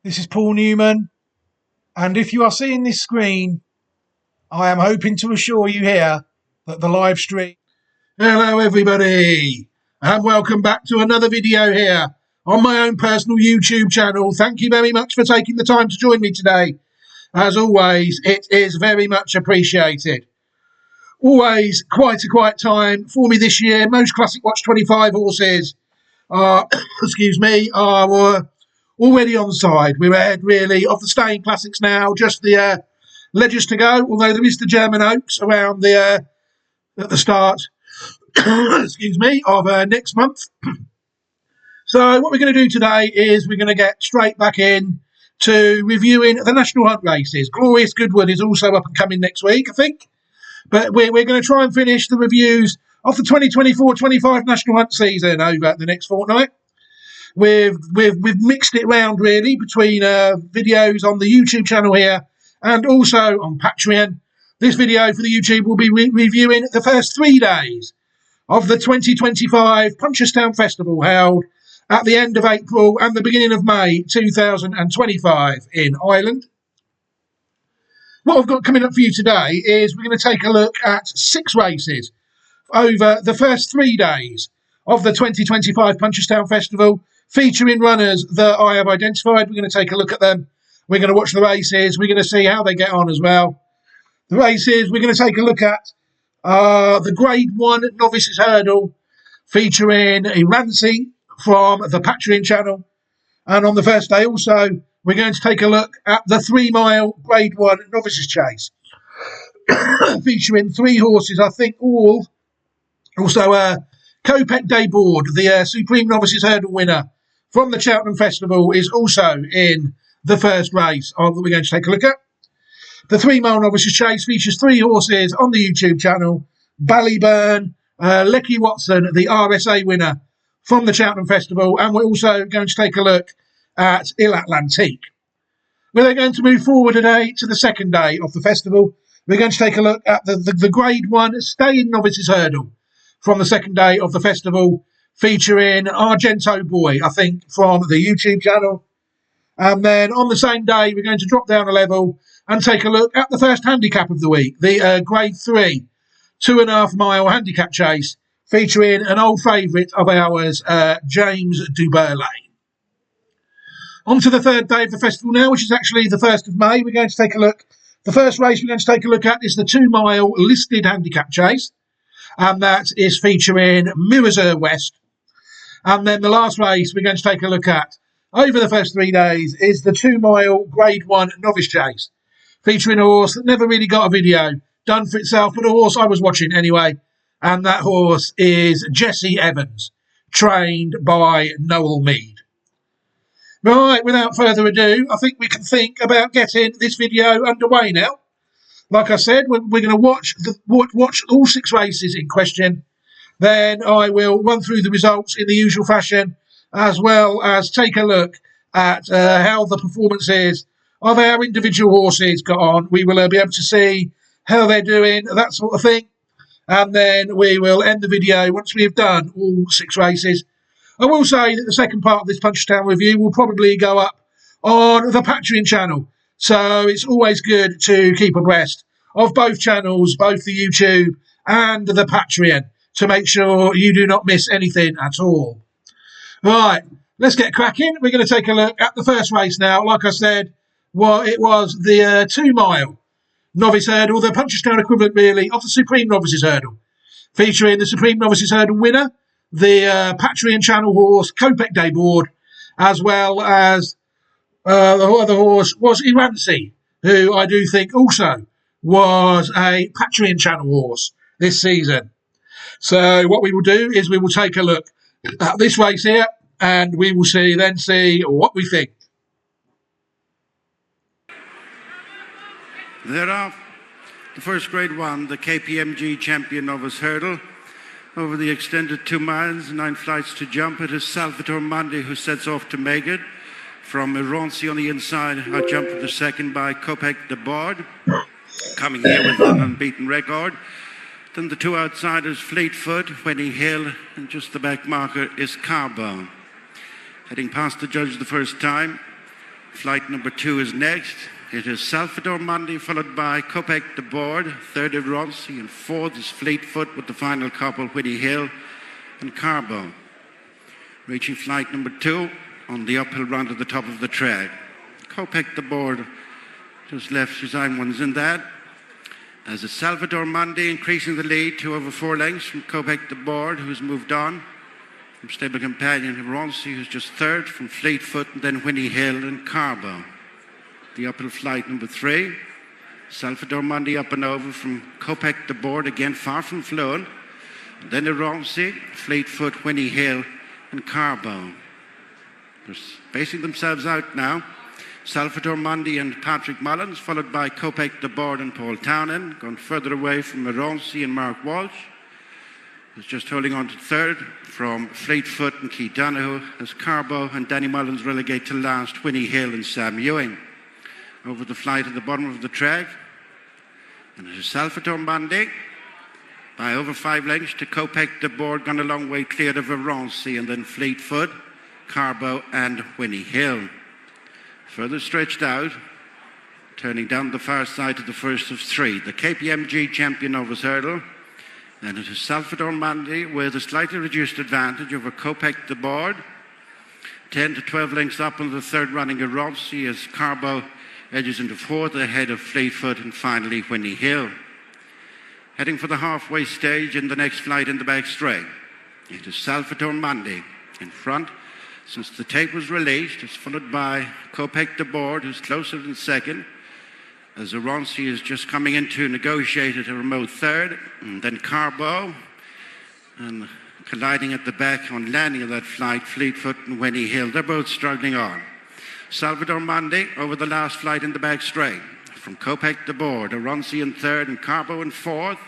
This is Paul Newman, and if you are seeing this screen, I am hoping to assure you here that the live stream. Hello, everybody, and welcome back to another video here on my own personal YouTube channel. Thank you very much for taking the time to join me today. As always, it is very much appreciated. Always quite a quiet time for me this year. Most Classic Watch 25 horses are, are already on side. We're ahead really of the staying classics now. Just the ledgers to go. Although there is the German Oaks around the at the start. Of next month. So what we're going to do today is we're going to get straight back in to reviewing the National Hunt races. Glorious Goodwood is also up and coming next week, I think. But we're going to try and finish the reviews of the 2024-25 National Hunt season over the next fortnight. We've mixed it round really between videos on the YouTube channel here and also on Patreon. This video for the YouTube will be reviewing the first 3 days of the 2025 Punchestown Festival held at the end of April and the beginning of May 2025 in Ireland. What I've got coming up for you today is we're going to take a look at 6 races over the first 3 days of the 2025 Punchestown Festival, featuring runners that I have identified. We're going to take a look at them. We're going to watch the races. We're going to see how they get on as well. The races we're going to take a look at are the Grade 1 Novices Hurdle, featuring Iranzi from the Patreon channel. And on the first day also, we're going to take a look at the 3 mile Grade 1 Novices Chase, featuring 3 horses, I think all. Also, Kopek Day Board, the Supreme Novices Hurdle winner from the Cheltenham Festival, is also in the first race that we're going to take a look at. The 3 mile Novices Chase features 3 horses on the YouTube channel. Ballyburn, Lecky Watson, the RSA winner from the Cheltenham Festival, and we're also going to take a look at Il Atlantique. We're then going to move forward today to the second day of the festival. We're going to take a look at the Grade 1 Staying Novices Hurdle from the second day of the festival, featuring Argento Boy, I think, from the YouTube channel. And then on the same day, we're going to drop down a level and take a look at the first handicap of the week, the Grade 3 2.5 mile handicap chase, featuring an old favourite of ours, James Duberlay. On to the third day of the festival now, which is actually the 1st of May. We're going to take a look. The first race we're going to take a look at is the 2 mile listed handicap chase, and that is featuring Mirazur West. And then the last race we're going to take a look at over the first 3 days is the 2 mile Grade 1 Novice Chase, featuring a horse that never really got a video done for itself, but a horse I was watching anyway. And that horse is Jesse Evans, trained by Noel Mead. Right, without further ado, I think we can think about getting this video underway now. Like I said, we're going to watch all 6 races in question. Then I will run through the results in the usual fashion, as well as take a look at how the performances of our individual horses got on. We will be able to see how they're doing, that sort of thing. And then we will end the video once we have done all 6 races. I will say that the second part of this Punchestown review will probably go up on the Patreon channel. So it's always good to keep abreast of both channels, both the YouTube and the Patreon, to make sure you do not miss anything at all. Right, let's get cracking. We're going to take a look at the first race now. Like I said, it was the 2 mile Novice Hurdle, the Punchestown equivalent really of the Supreme Novices Hurdle, featuring the Supreme Novices Hurdle winner, the Patreon channel horse Kopek Day Board, as well as the other horse was Iranzi, who I do think also was a Patreon channel horse this season. So what we will do is we will take a look at this race here, and we will see what we think. Thereof, the first Grade 1, the KPMG Champion Novice Hurdle. Over the extended 2 miles, 9 flights to jump. It is Salvatore Mandi who sets off to make it. From Iranzi on the inside, out jump for the second by Kopek Day Board, coming here with an unbeaten record. Then the 2 outsiders, Fleetfoot, Winnie Hill, and just the back marker is Carbone. Heading past the judge the first time, Flight number 2 is next. It is Salvador Mundi, followed by Kopek de Board. Third is Ronsi, and fourth is Fleetfoot with the final couple, Whitty Hill and Carbo. Reaching flight number 2 on the uphill run to the top of the track. Kopek de Board just left his own ones in that. As it's Salvador Mundi increasing the lead to over 4 lengths from Kopek de Board, who's moved on from stable companion Ronsi, who's just third from Fleetfoot, and then Whitty Hill and Carbo. The uphill flight number 3, Salvador Mundi up and over from Kopek de Board, again far from fluent. And then the Ronsi, Fleetfoot, Whitty Hill and Carbo. They're spacing themselves out now. Salvador Mundi and Patrick Mullins, followed by Kopek de Board and Paul Townend, gone further away from Ronsi and Mark Walsh, who's just holding on to third from Fleetfoot and Keith Donoghue, as Carbo and Danny Mullins relegate to last, Whitty Hill and Sam Ewing. Over the flight at the bottom of the track, and it is Salvador Mundi by over 5 lengths to Kopek de Board, gone a long way clear of Ronsi, and then Fleetfoot, Carbo and Whitty Hill. Further stretched out, turning down the far side to the first of 3, the KPMG champion Novice Hurdle, and it is Salvador Mundi with a slightly reduced advantage over Kopek de Board, 10 to 12 lengths up on the third running Ronsi, as Carbo edges into fourth ahead of Fleetfoot, and finally Whitty Hill. Heading for the halfway stage in the next flight in the back straight. It is Salvador Mundi in front since the tape was released. It's followed by Kopek de Board, who's closer than second, as Ronsi is just coming in to negotiate at a remote third, and then Carbo, and colliding at the back on landing of that flight, Fleetfoot and Whitty Hill. They're both struggling on. Salvador Mundi over the last flight in the back straight. From Kopek de Board, Ronsi in third and Carbo in fourth.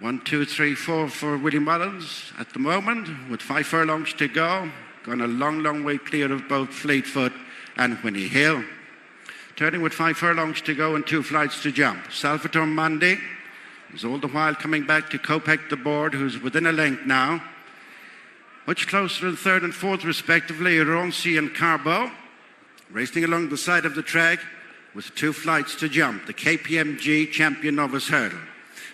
1, 2, 3, 4 for Willie Mullins at the moment, with 5 furlongs to go. Gone a long, long way clear of both Fleetfoot and Whitty Hill. Turning with 5 furlongs to go and 2 flights to jump. Salvador Mundi is all the while coming back to Kopek de Board, who's within a length now. Much closer in third and fourth, respectively, Ronsi and Carbo, racing along the side of the track with 2 flights to jump, the KPMG champion Novice Hurdle.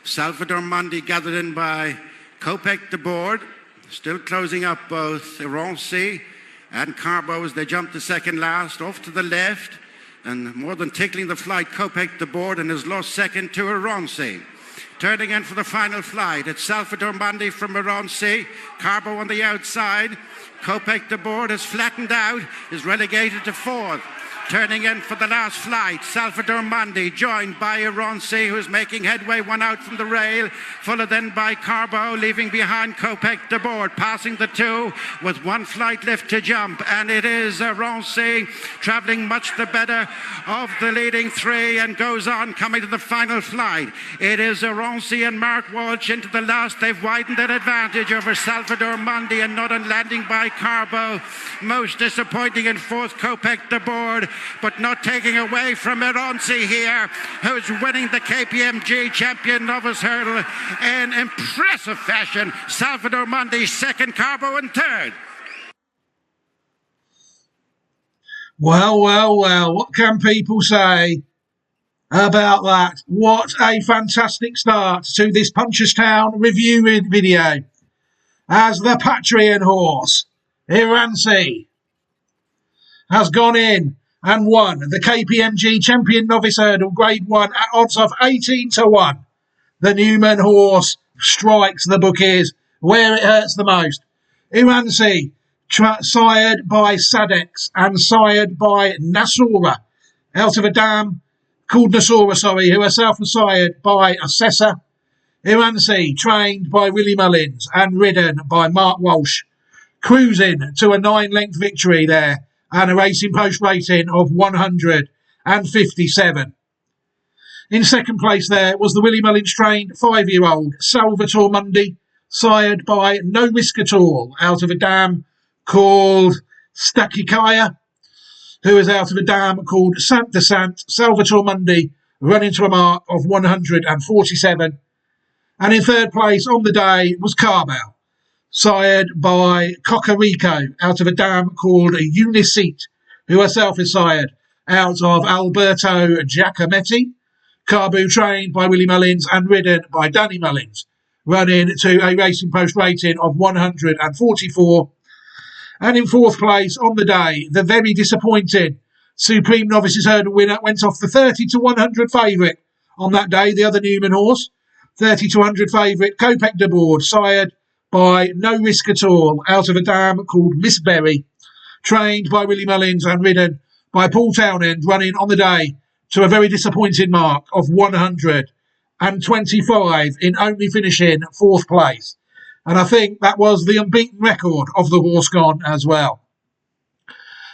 Salvador Mundi gathered in by Kopek de Board, still closing up both Ronsi and Carbo as they jump to second last, off to the left, and more than tickling the flight, Kopek de Board, and has lost second to Ronsi. Turning in for the final flight, it's Salvador Mundi from Ronsi, Carbo on the outside. Kopek de Board has flattened out, is relegated to fourth. Turning in for the last flight, Salvador Mundi, joined by Ronsi, who's making headway, one out from the rail, followed then by Carbo, leaving behind Kopek de Board, passing the 2 with 1 flight left to jump, and it is Ronsi travelling much the better of the leading 3 and goes on, coming to the final flight. It is Ronsi and Mark Walsh into the last. They've widened their advantage over Salvador Mundi, and not on landing by Carbo. Most disappointing in fourth, Kopek de Board, but not taking away from Ronsi here, who's winning the KPMG champion Novice Hurdle in impressive fashion. Salvador Mundi second, Carbo in third. Well, what can people say about that? What a fantastic start to this Punchestown review video. As the Patreon horse, Irancy, has gone in and won the KPMG Champion Novice Hurdle Grade 1 at odds of 18 to 1. The Newman horse strikes the bookies where it hurts the most. Irancy, sired by Sadex and sired by Nasura, out of a dam called Nasura, who herself was sired by Assessor. Irancy, trained by Willie Mullins and ridden by Mark Walsh, cruising to a 9-length victory there, and a racing post rating of 157. In second place there was the Willie Mullins trained 5-year-old Salvatore Mundi, sired by No Risk at All, out of a dam called Stakikaya, who is out of a dam called Sant Desant. Salvatore Mundi running to a mark of 147. And in third place on the day was Carbell, sired by Cocorico, out of a dam called Unicete, who herself is sired out of Alberto Giacometti. Carbu trained by Willie Mullins and ridden by Danny Mullins, running to a Racing Post rating of 144. And in fourth place on the day, the very disappointing Supreme Novices Hurdle winner went off the 30 to 100 favourite on that day, the other Newman horse. 30 to 100 favourite, Kopek de Board, sired by No Risk at All, out of a dam called Miss Berry, trained by Willie Mullins and ridden by Paul Townend, running on the day to a very disappointing mark of 125 in only finishing fourth place. And I think that was the unbeaten record of the horse gone as well.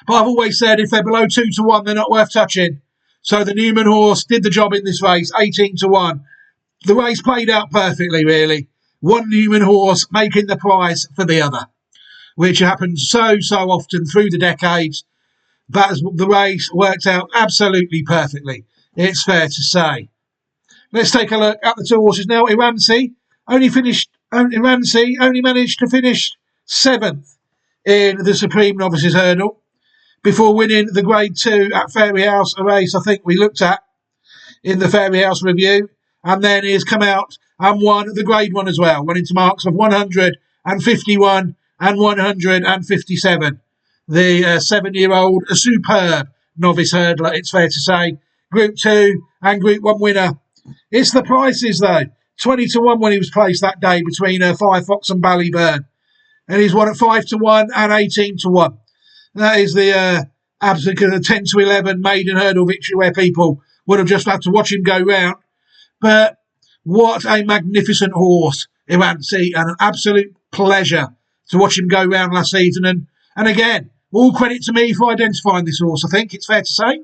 But I've always said if they're below 2 to 1, they're not worth touching. So the Newman horse did the job in this race, 18 to 1. The race played out perfectly, really. One Newman horse making the price for the other, which happens so often through the decades. The race worked out absolutely perfectly, it's fair to say. Let's take a look at the two horses now. Iranzi only managed to finish 7th in the Supreme Novices Hurdle before winning the Grade 2 at Fairyhouse, a race I think we looked at in the Fairyhouse review, and then he has come out and won the Grade 1 as well, running to marks of 151 and 157. The 7-year-old, a superb novice hurdler, it's fair to say. Group 2 and Group 1 winner. It's the prices, though. 20 to 1 when he was placed that day between Five Fox and Ballyburn. And he's won at 5 to 1 and 18 to 1. That is the absolute 10 to 11 maiden hurdle victory where people would have just had to watch him go round. But what a magnificent horse, Iranzi, and an absolute pleasure to watch him go round last season. And again, all credit to me for identifying this horse, I think it's fair to say.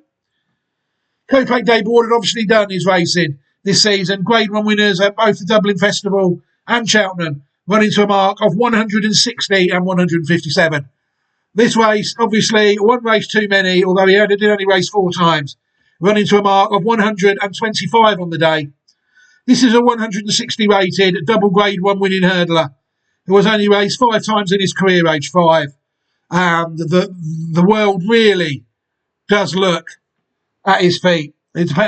Kopek de Board had obviously done his racing this season. Grade 1 winners at both the Dublin Festival and Cheltenham, running to a mark of 160 and 157. This race, obviously, one race too many, although he did only race 4 times, running to a mark of 125 on the day. This is a 160 rated double Grade 1 winning hurdler who has only raced 5 times in his career, age 5. And the world really does look at his feet.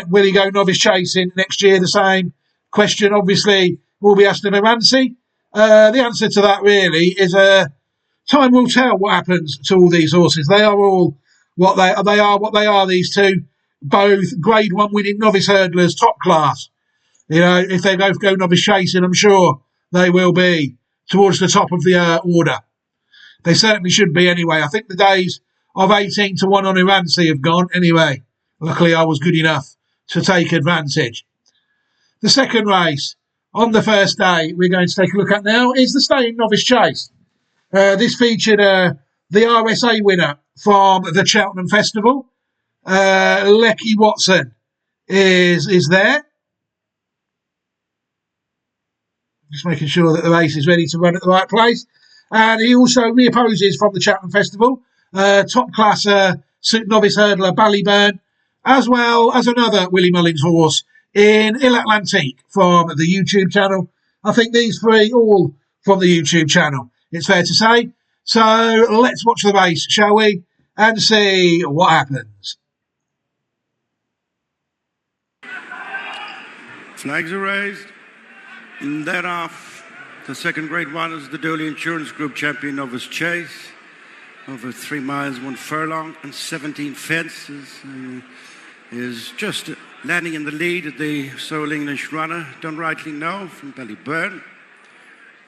Will he go novice chasing next year? The same question, obviously, will be asked of Iranzi. The answer to that really is time will tell what happens to all these horses. They are all what they are. These two, both Grade 1 winning novice hurdlers, top class. You know, if they both go novice chasing, I'm sure they will be towards the top of the order. They certainly should be anyway. I think the days of 18 to 1 on Iranzi have gone anyway. Luckily, I was good enough to take advantage. The second race on the first day we're going to take a look at now is the Staying Novice Chase. This featured the RSA winner from the Cheltenham Festival. Lecky Watson is there. Just making sure that the race is ready to run at the right place. And he also reopposes from the Cheltenham Festival, top class novice hurdler Ballyburn, as well as another Willie Mullins horse in Il Atlantique from the YouTube channel. I think these three all from the YouTube channel, it's fair to say. So let's watch the race, shall we, and see what happens. Flags are raised. And thereof, the second Grade 1 is the Dooley Insurance Group Champion Novice Chase. Over 3 miles, 1 furlong and 17 fences. Is just landing in the lead at the sole English runner, Don't Rightly Know, from Ballyburn.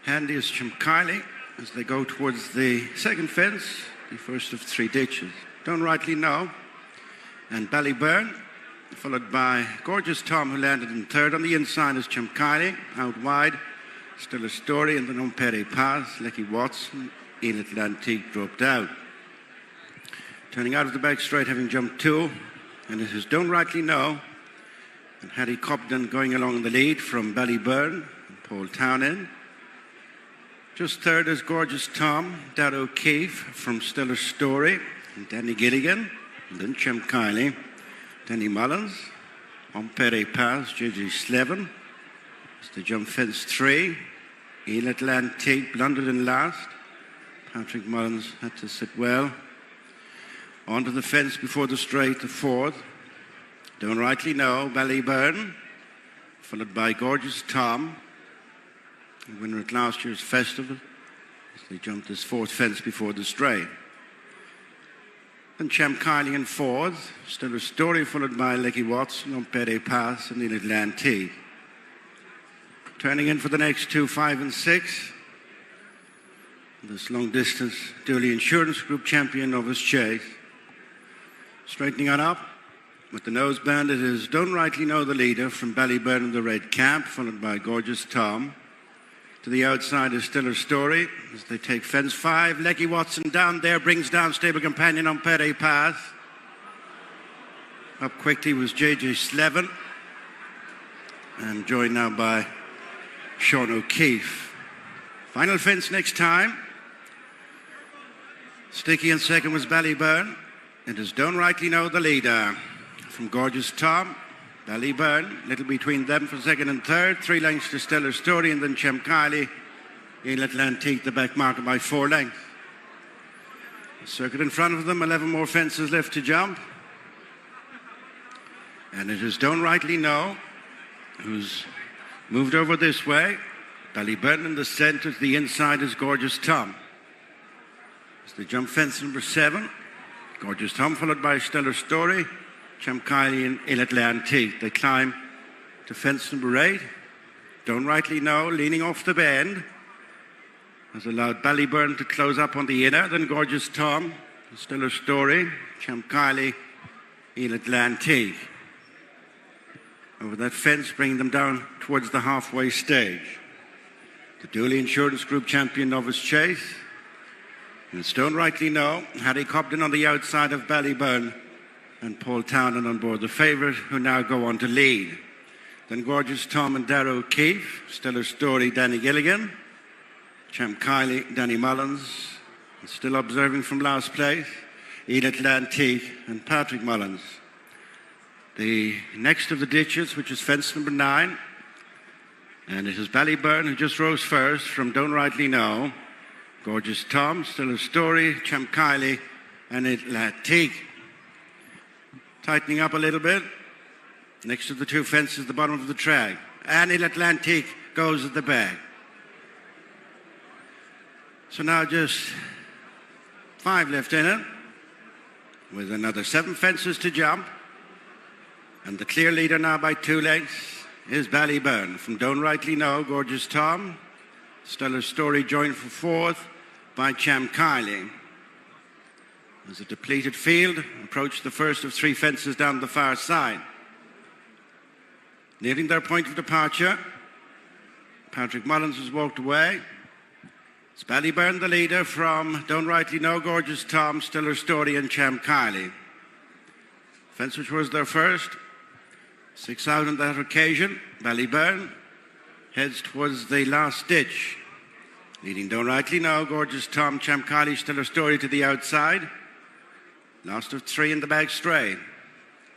Handy is Chimkiley as they go towards the second fence, the first of 3 ditches. Don't Rightly Know and Ballyburn, followed by Gorgeous Tom, who landed in third. On the inside is Chimkiley, out wide. Still a Story, and then on Perry Pass, Lecky Watson, Il Atlantique dropped out. Turning out of the back straight, having jumped 2, and it is Don't Rightly Know, and Harry Cobden going along the lead from Ballyburn, and Paul Townend. Just third is Gorgeous Tom, Dad O'Keefe from Still a Story, and Danny Gilligan, and then Chimkiley, Danny Mullins, on Perry Pass, J.J. Slevin. As they jump fence 3, Il Atlantique blundered in last. Patrick Mullins had to sit well. Onto the fence before the straight, the fourth. Don't rightly know, Ballyburn, followed by Gorgeous Tom, the winner at last year's festival, as they jumped this fourth fence before the straight. And Champ Kylie in fourth, Stellar Story, followed by Lecky Watson on Pere Pass and in Atlantique. Turning in for the next 2, 5 and 6. This long distance Dooley Insurance Group champion Novice Chase. Straightening on up with the noseband, it is Don't Rightly Know the leader from Ballyburn in the red cap, followed by Gorgeous Tom. To the outside is Stellar Story as they take fence 5. Lecky Watson down there brings down stable companion on Pere Pass. Up quickly was JJ Slevin and joined now by Sean O'Keefe. Final fence next time. Sticky in second was Ballyburn. It is Don't Rightly Know the leader from Gorgeous Tom. Ballyburn, little between them for second and third. 3 lengths to Stellar Story and then Champ Kylie in Atlantique, the back marker by 4 lengths. The circuit in front of them, 11 more fences left to jump. And it is Don't Rightly Know who's moved over this way. Ballyburn in the center, to the inside is Gorgeous Tom. As they jump fence number 7, Gorgeous Tom followed by Stellar Story, Champ Kylie in Il Atlantique. They climb to fence number 8. Don't Rightly Know, leaning off the bend, has allowed Ballyburn to close up on the inner. Then Gorgeous Tom, Stellar Story, Champ Kylie, Il Atlantique. Over that fence, bringing them down towards the halfway stage. The Dooley Insurance Group champion Novice Chase. And it's Don't Rightly Know, Harry Cobden on the outside of Ballyburn, and Paul Townend on board the favourite, who now go on to lead. Then Gorgeous Tom and Darrow O'Keefe, Stellar Story, Danny Gilligan, Champ Kylie, Danny Mullins, and still observing from last place, Il Atlantique and Patrick Mullins. The next of the ditches, which is fence number 9, and it is Ballyburn who just rose first from Don't Rightly Know, Gorgeous Tom, Stellar Story, Champ Kylie, and Atlantique. Tightening up a little bit. Next to the 2 fences, the bottom of the track. And Il Atlantique goes at the back. So now just 5 left in it, with another 7 fences to jump. And the clear leader now by 2 lengths is Ballyburn. From Don't Rightly Know, Gorgeous Tom. Stellar Story joined for 4th by Champ Kylie. As a depleted field approached the first of 3 fences down the far side. Nearing their point of departure, Patrick Mullins has walked away. It's Ballyburn the leader from Don't Rightly Know, Gorgeous Tom, Stellar Story and Champ Kylie. Fence which was their first. 6 out on that occasion. Ballyburn heads towards the last ditch. Leading Don't Rightly Know, Gorgeous Tom, Champ Kylie, Stellar Story to the outside. Last of 3 in the back straight.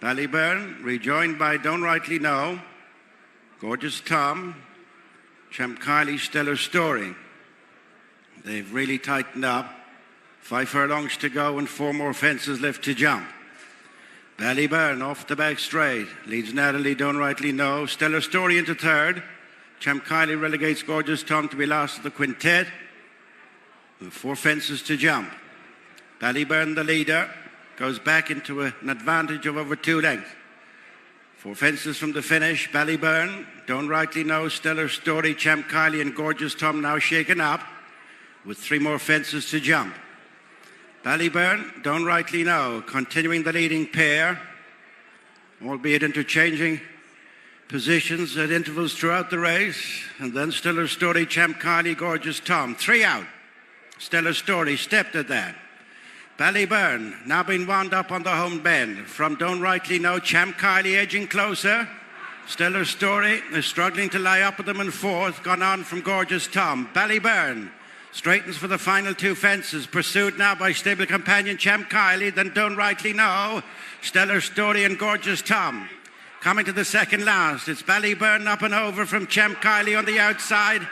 Ballyburn rejoined by Don't Rightly Know, Gorgeous Tom, Champ Kylie, Stellar Story. They've really tightened up. 5 furlongs to go and 4 more fences left to jump. Ballyburn off the back straight. Leads Natalie, Don't Rightly Know. Stellar Story into 3rd. Champ Kylie relegates Gorgeous Tom to be last of the quintet. With 4 fences to jump. Ballyburn, the leader, goes back into an advantage of over 2 lengths. 4 fences from the finish. Ballyburn, Don't Rightly Know, Stellar Story, Champ Kylie and Gorgeous Tom now shaken up with 3 more fences to jump. Ballyburn, Don't Rightly Know, continuing the leading pair, albeit interchanging positions at intervals throughout the race. And then Stellar Story, Champ Kylie, Gorgeous Tom. 3 out. Stellar Story stepped at that. Ballyburn now been wound up on the home bend. From Don't Rightly Know, Champ Kylie edging closer. Stellar Story is struggling to lie up with them in 4th. Gone on from Gorgeous Tom. Ballyburn straightens for the final 2 fences. Pursued now by stable companion Champ Kylie. Then Don't Rightly Know, Stellar Story and Gorgeous Tom. Coming to the second last, it's Ballyburn up and over from Champ Kylie on the outside.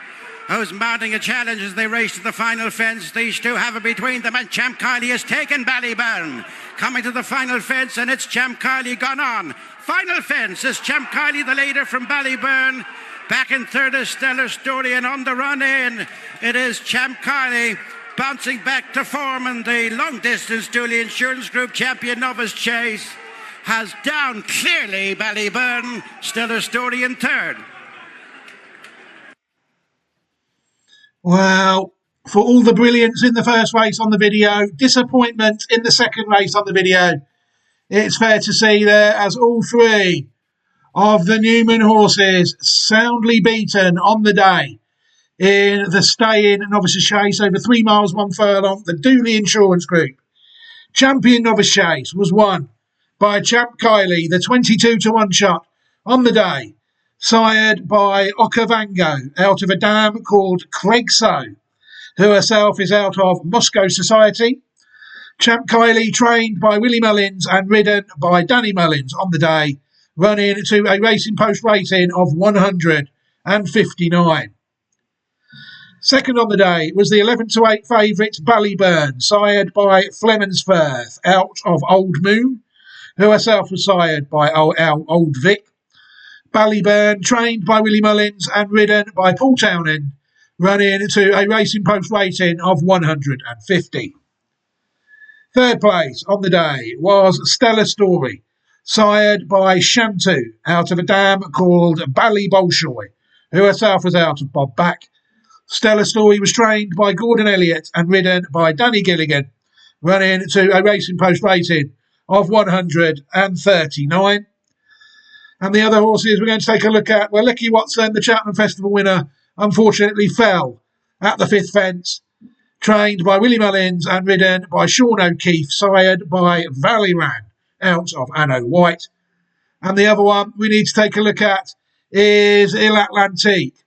who's mounting a challenge as they race to the final fence. These two have it between them, and Champ Kiley has taken Ballyburn. Coming to the final fence, and it's Champ Kiley gone on. Final fence is Champ Kiley, the leader from Ballyburn. Back in third is Stellar Story, and on the run in, it is Champ Kiley bouncing back to form, and the long-distance Dooley Insurance Group champion Novice Chase has down clearly Ballyburn. Stellar Story in third. Well, for all the brilliance in the first race on the video, disappointment in the second race on the video, it's fair to say there as all three of the Newman horses soundly beaten on the day in the stay-in novices chase over 3 miles, 1 furlong, the Dooley Insurance Group. Champion novice chase was won by Champ Kiley, the 22-1 shot on the day, sired by Okavango out of a dam called Craigso, who herself is out of Moscow Society. Champ Kiley trained by Willie Mullins and ridden by Danny Mullins on the day, running to a Racing Post rating of 159. Second on the day was the 11-8 favourite Ballyburn, sired by Flemonsforth out of Old Moon, who herself was sired by Old Vic. Ballyburn, trained by Willie Mullins and ridden by Paul Townend, running to a Racing Post rating of 150. Third place on the day was Stellar Story, sired by Shantu out of a dam called Ballybolshoi, who herself was out of Bob Back. Stellar Story was trained by Gordon Elliott and ridden by Danny Gilligan, running to a Racing Post rating of 139. And the other horses we're going to take a look at were Lecky Watson, the Cheltenham Festival winner, unfortunately fell at the fifth fence, trained by Willie Mullins and ridden by Sean O'Keefe, sired by Valleyran out of Anno White. And the other one we need to take a look at is Il Atlantique.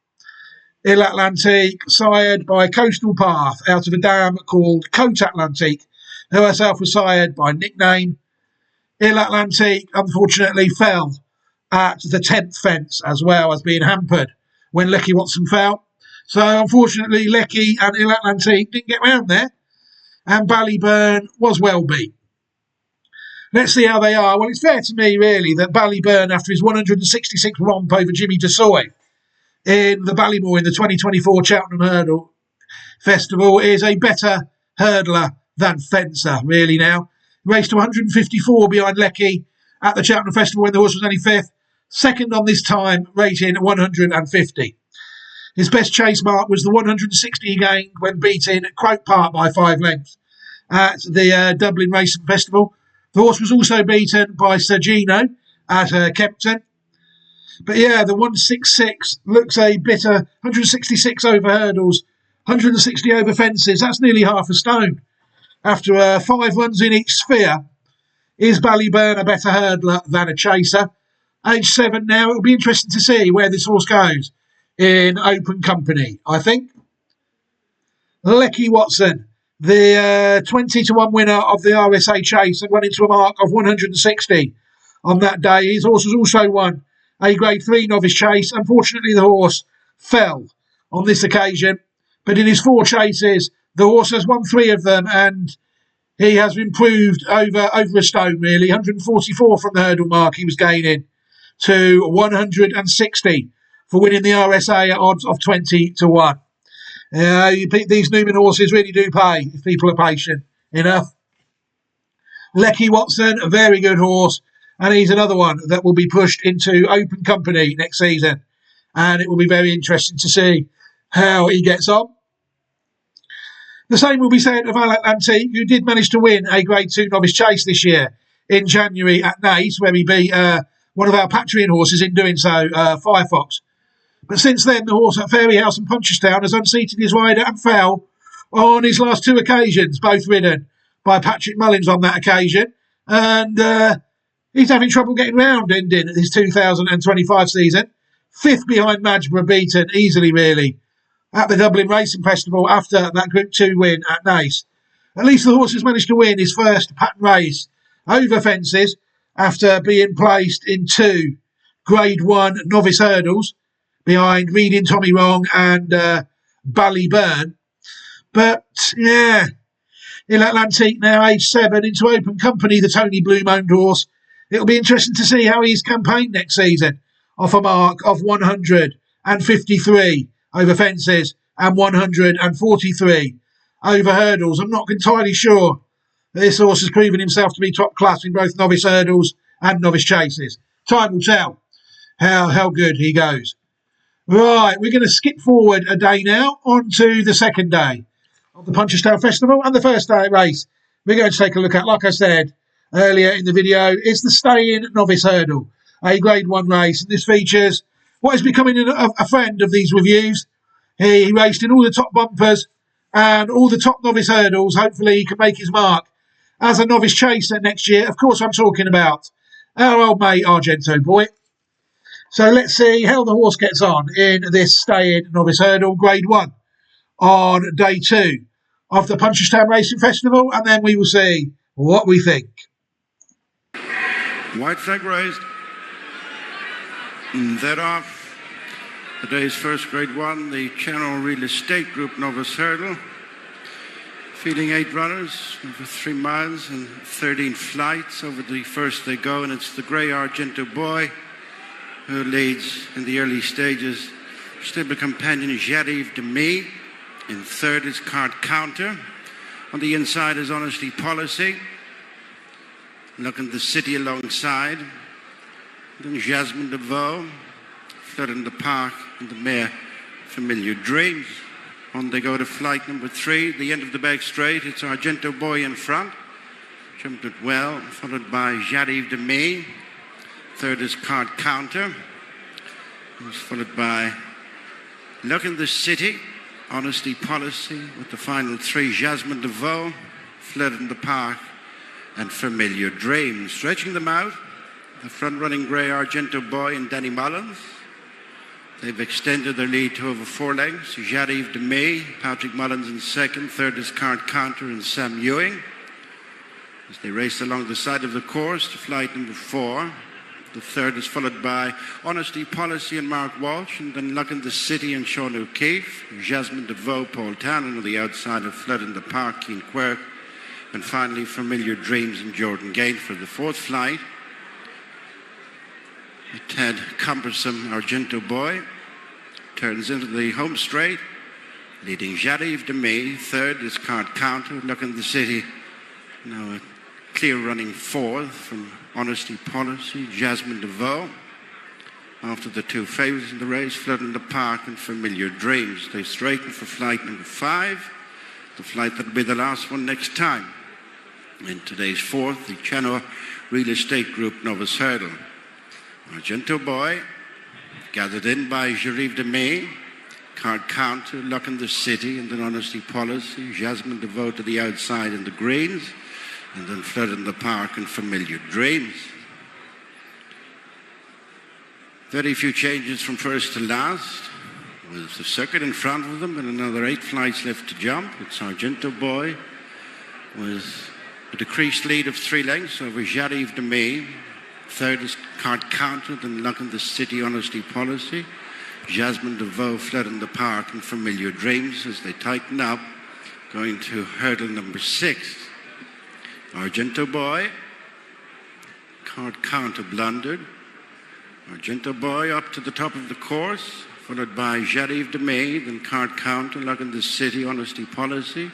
Il Atlantique, sired by Coastal Path out of a dam called Cote Atlantique, who herself was sired by Nickname. Il Atlantique unfortunately fell at the 10th fence as well as being hampered when Lecky Watson fell. So unfortunately Lecky and Il Atlantique didn't get round there, and Ballyburn was well beat. Let's see how they are. Well, it's fair to me really that Ballyburn, after his 166 romp over Jimmy DeSoy in the Ballymore in the 2024 Cheltenham Hurdle Festival, is a better hurdler than fencer really now. Raced to 154 behind Lecky at the Cheltenham Festival when the horse was only fifth. Second on this time, rating 150. His best chase mark was the 160 he gained when beating Croke Park by 5 lengths at the Dublin Racing Festival. The horse was also beaten by Sergino at Kempton. But yeah, the 166 looks a bitter 166 over hurdles, 160 over fences. That's nearly half a stone. After 5 runs in each sphere, is Ballyburn a better hurdler than a chaser? Age 7 now. It'll be interesting to see where this horse goes in open company, I think. Lecky Watson, the 20-1 winner of the RSA Chase, and went into a mark of 160 on that day. His horse has also won a Grade 3 novice chase. Unfortunately, the horse fell on this occasion, but in his 4 chases, the horse has won 3 of them, and he has improved over a stone, really. 144 from the hurdle mark he was gaining to 160 for winning the RSA at odds of 20-1. These Newman horses really do pay if people are patient enough. Lecky Watson, a very good horse, and he's another one that will be pushed into open company next season, and it will be very interesting to see how he gets on. The same will be said of Il Atlantique, who did manage to win a Grade 2 novice chase this year in January at Naas, where he beat one of our Patreon horses in doing so, Firefox. But since then, the horse at Fairyhouse and Punchestown has unseated his rider and fell on his last 2 occasions, both ridden by Patrick Mullins on that occasion. And he's having trouble getting round ending his 2025 season. 5th behind Madgeborough, beaten easily, really, at the Dublin Racing Festival after that Group 2 win at Naas. At least the horse has managed to win his first pattern race over fences after being placed in 2 Grade 1 novice hurdles behind Reading Tommy Wrong and Ballyburn. But yeah, Il Atlantique now age 7 into open company, the Tony Bloom owned horse. It'll be interesting to see how he's campaigned next season off a mark of 153 over fences and 143 over hurdles. I'm not entirely sure this horse has proven himself to be top class in both novice hurdles and novice chases. Time will tell how good he goes. Right, we're going to skip forward a day now onto the second day of the Punchestown Festival and the first day race. We're going to take a look at, like I said earlier in the video, it's the stay-in novice hurdle, a Grade 1 race. And this features what is becoming a friend of these reviews. He raced in all the top bumpers and all the top novice hurdles. Hopefully he can make his mark as a novice chaser next year. Of course, I'm talking about our old mate Argento Boy. So let's see how the horse gets on in this stay-in novice hurdle, Grade 1, on day 2 of the Punchestown Racing Festival, and then we will see what we think. White flag raised. That off. The day's first Grade 1, the Channel Real Estate Group Novice Hurdle. Feeding 8 runners over 3 miles and 13 flights. Over the first they go, and it's the grey Argento Boy who leads in the early stages. Stable companion Jarive de Me. In third is Card Counter. On the inside is Honesty Policy. Looking the City alongside. Then Jasmine DeVoe. Flood in the Park and the mare Familiar Dreams. On they go to flight number 3, the end of the back straight. It's Argento Boy in front. Jumped it well, followed by Jarive de Me. Third is Card Counter. It was followed by Look in the City, Honesty Policy, with the final 3, Jasmine DeVoe, Flood in the Park, and Familiar Dreams. Stretching them out, the front-running grey Argento Boy and Danny Mullins. They've extended their lead to over 4 lengths. Jarive de Me, Patrick Mullins in second. Third is Card Counter and Sam Ewing. As they race along the side of the course to flight number 4. The third is followed by Honesty Policy and Mark Walsh, and then Luck in the City and Sean O'Keefe, Jasmine DeVoe, Paul Tannen on the outside of Flood in the Park, Keen Quirk, and finally Familiar Dreams and Jordan Gate for the fourth flight. A tad cumbersome Argento Boy turns into the home straight, leading Jarive de Me. Third is Card Counter, Luck in the City. Now a clear running fourth from Honesty Policy, Jasmine DeVoe. After the 2 favourites in the race, Flood in the Park and Familiar Dreams. They straighten for flight number 5, the flight that will be the last one next time. In today's fourth, the Channel Real Estate Group Novice Hurdle. Argento Boy, gathered in by Jarive de Me, Card Counter, Luck in the City, and then Honesty Policy, Jasmine DeVoe to the outside in the greens, and then Flood in the Park and Familiar Dreams. Very few changes from first to last. With the circuit in front of them and another 8 flights left to jump. It's Argento Boy with a decreased lead of 3 lengths over Jarive de Me. Third is Card Counter, then Luck in the City, Honesty Policy. Jasmine DeVoe, Flood in the Park and Familiar Dreams as they tighten up, going to hurdle number 6. Argento Boy, Card Counter blundered. Argento Boy up to the top of the course, followed by Jarive de Me, then Card Counter, Luck in the City, Honesty Policy,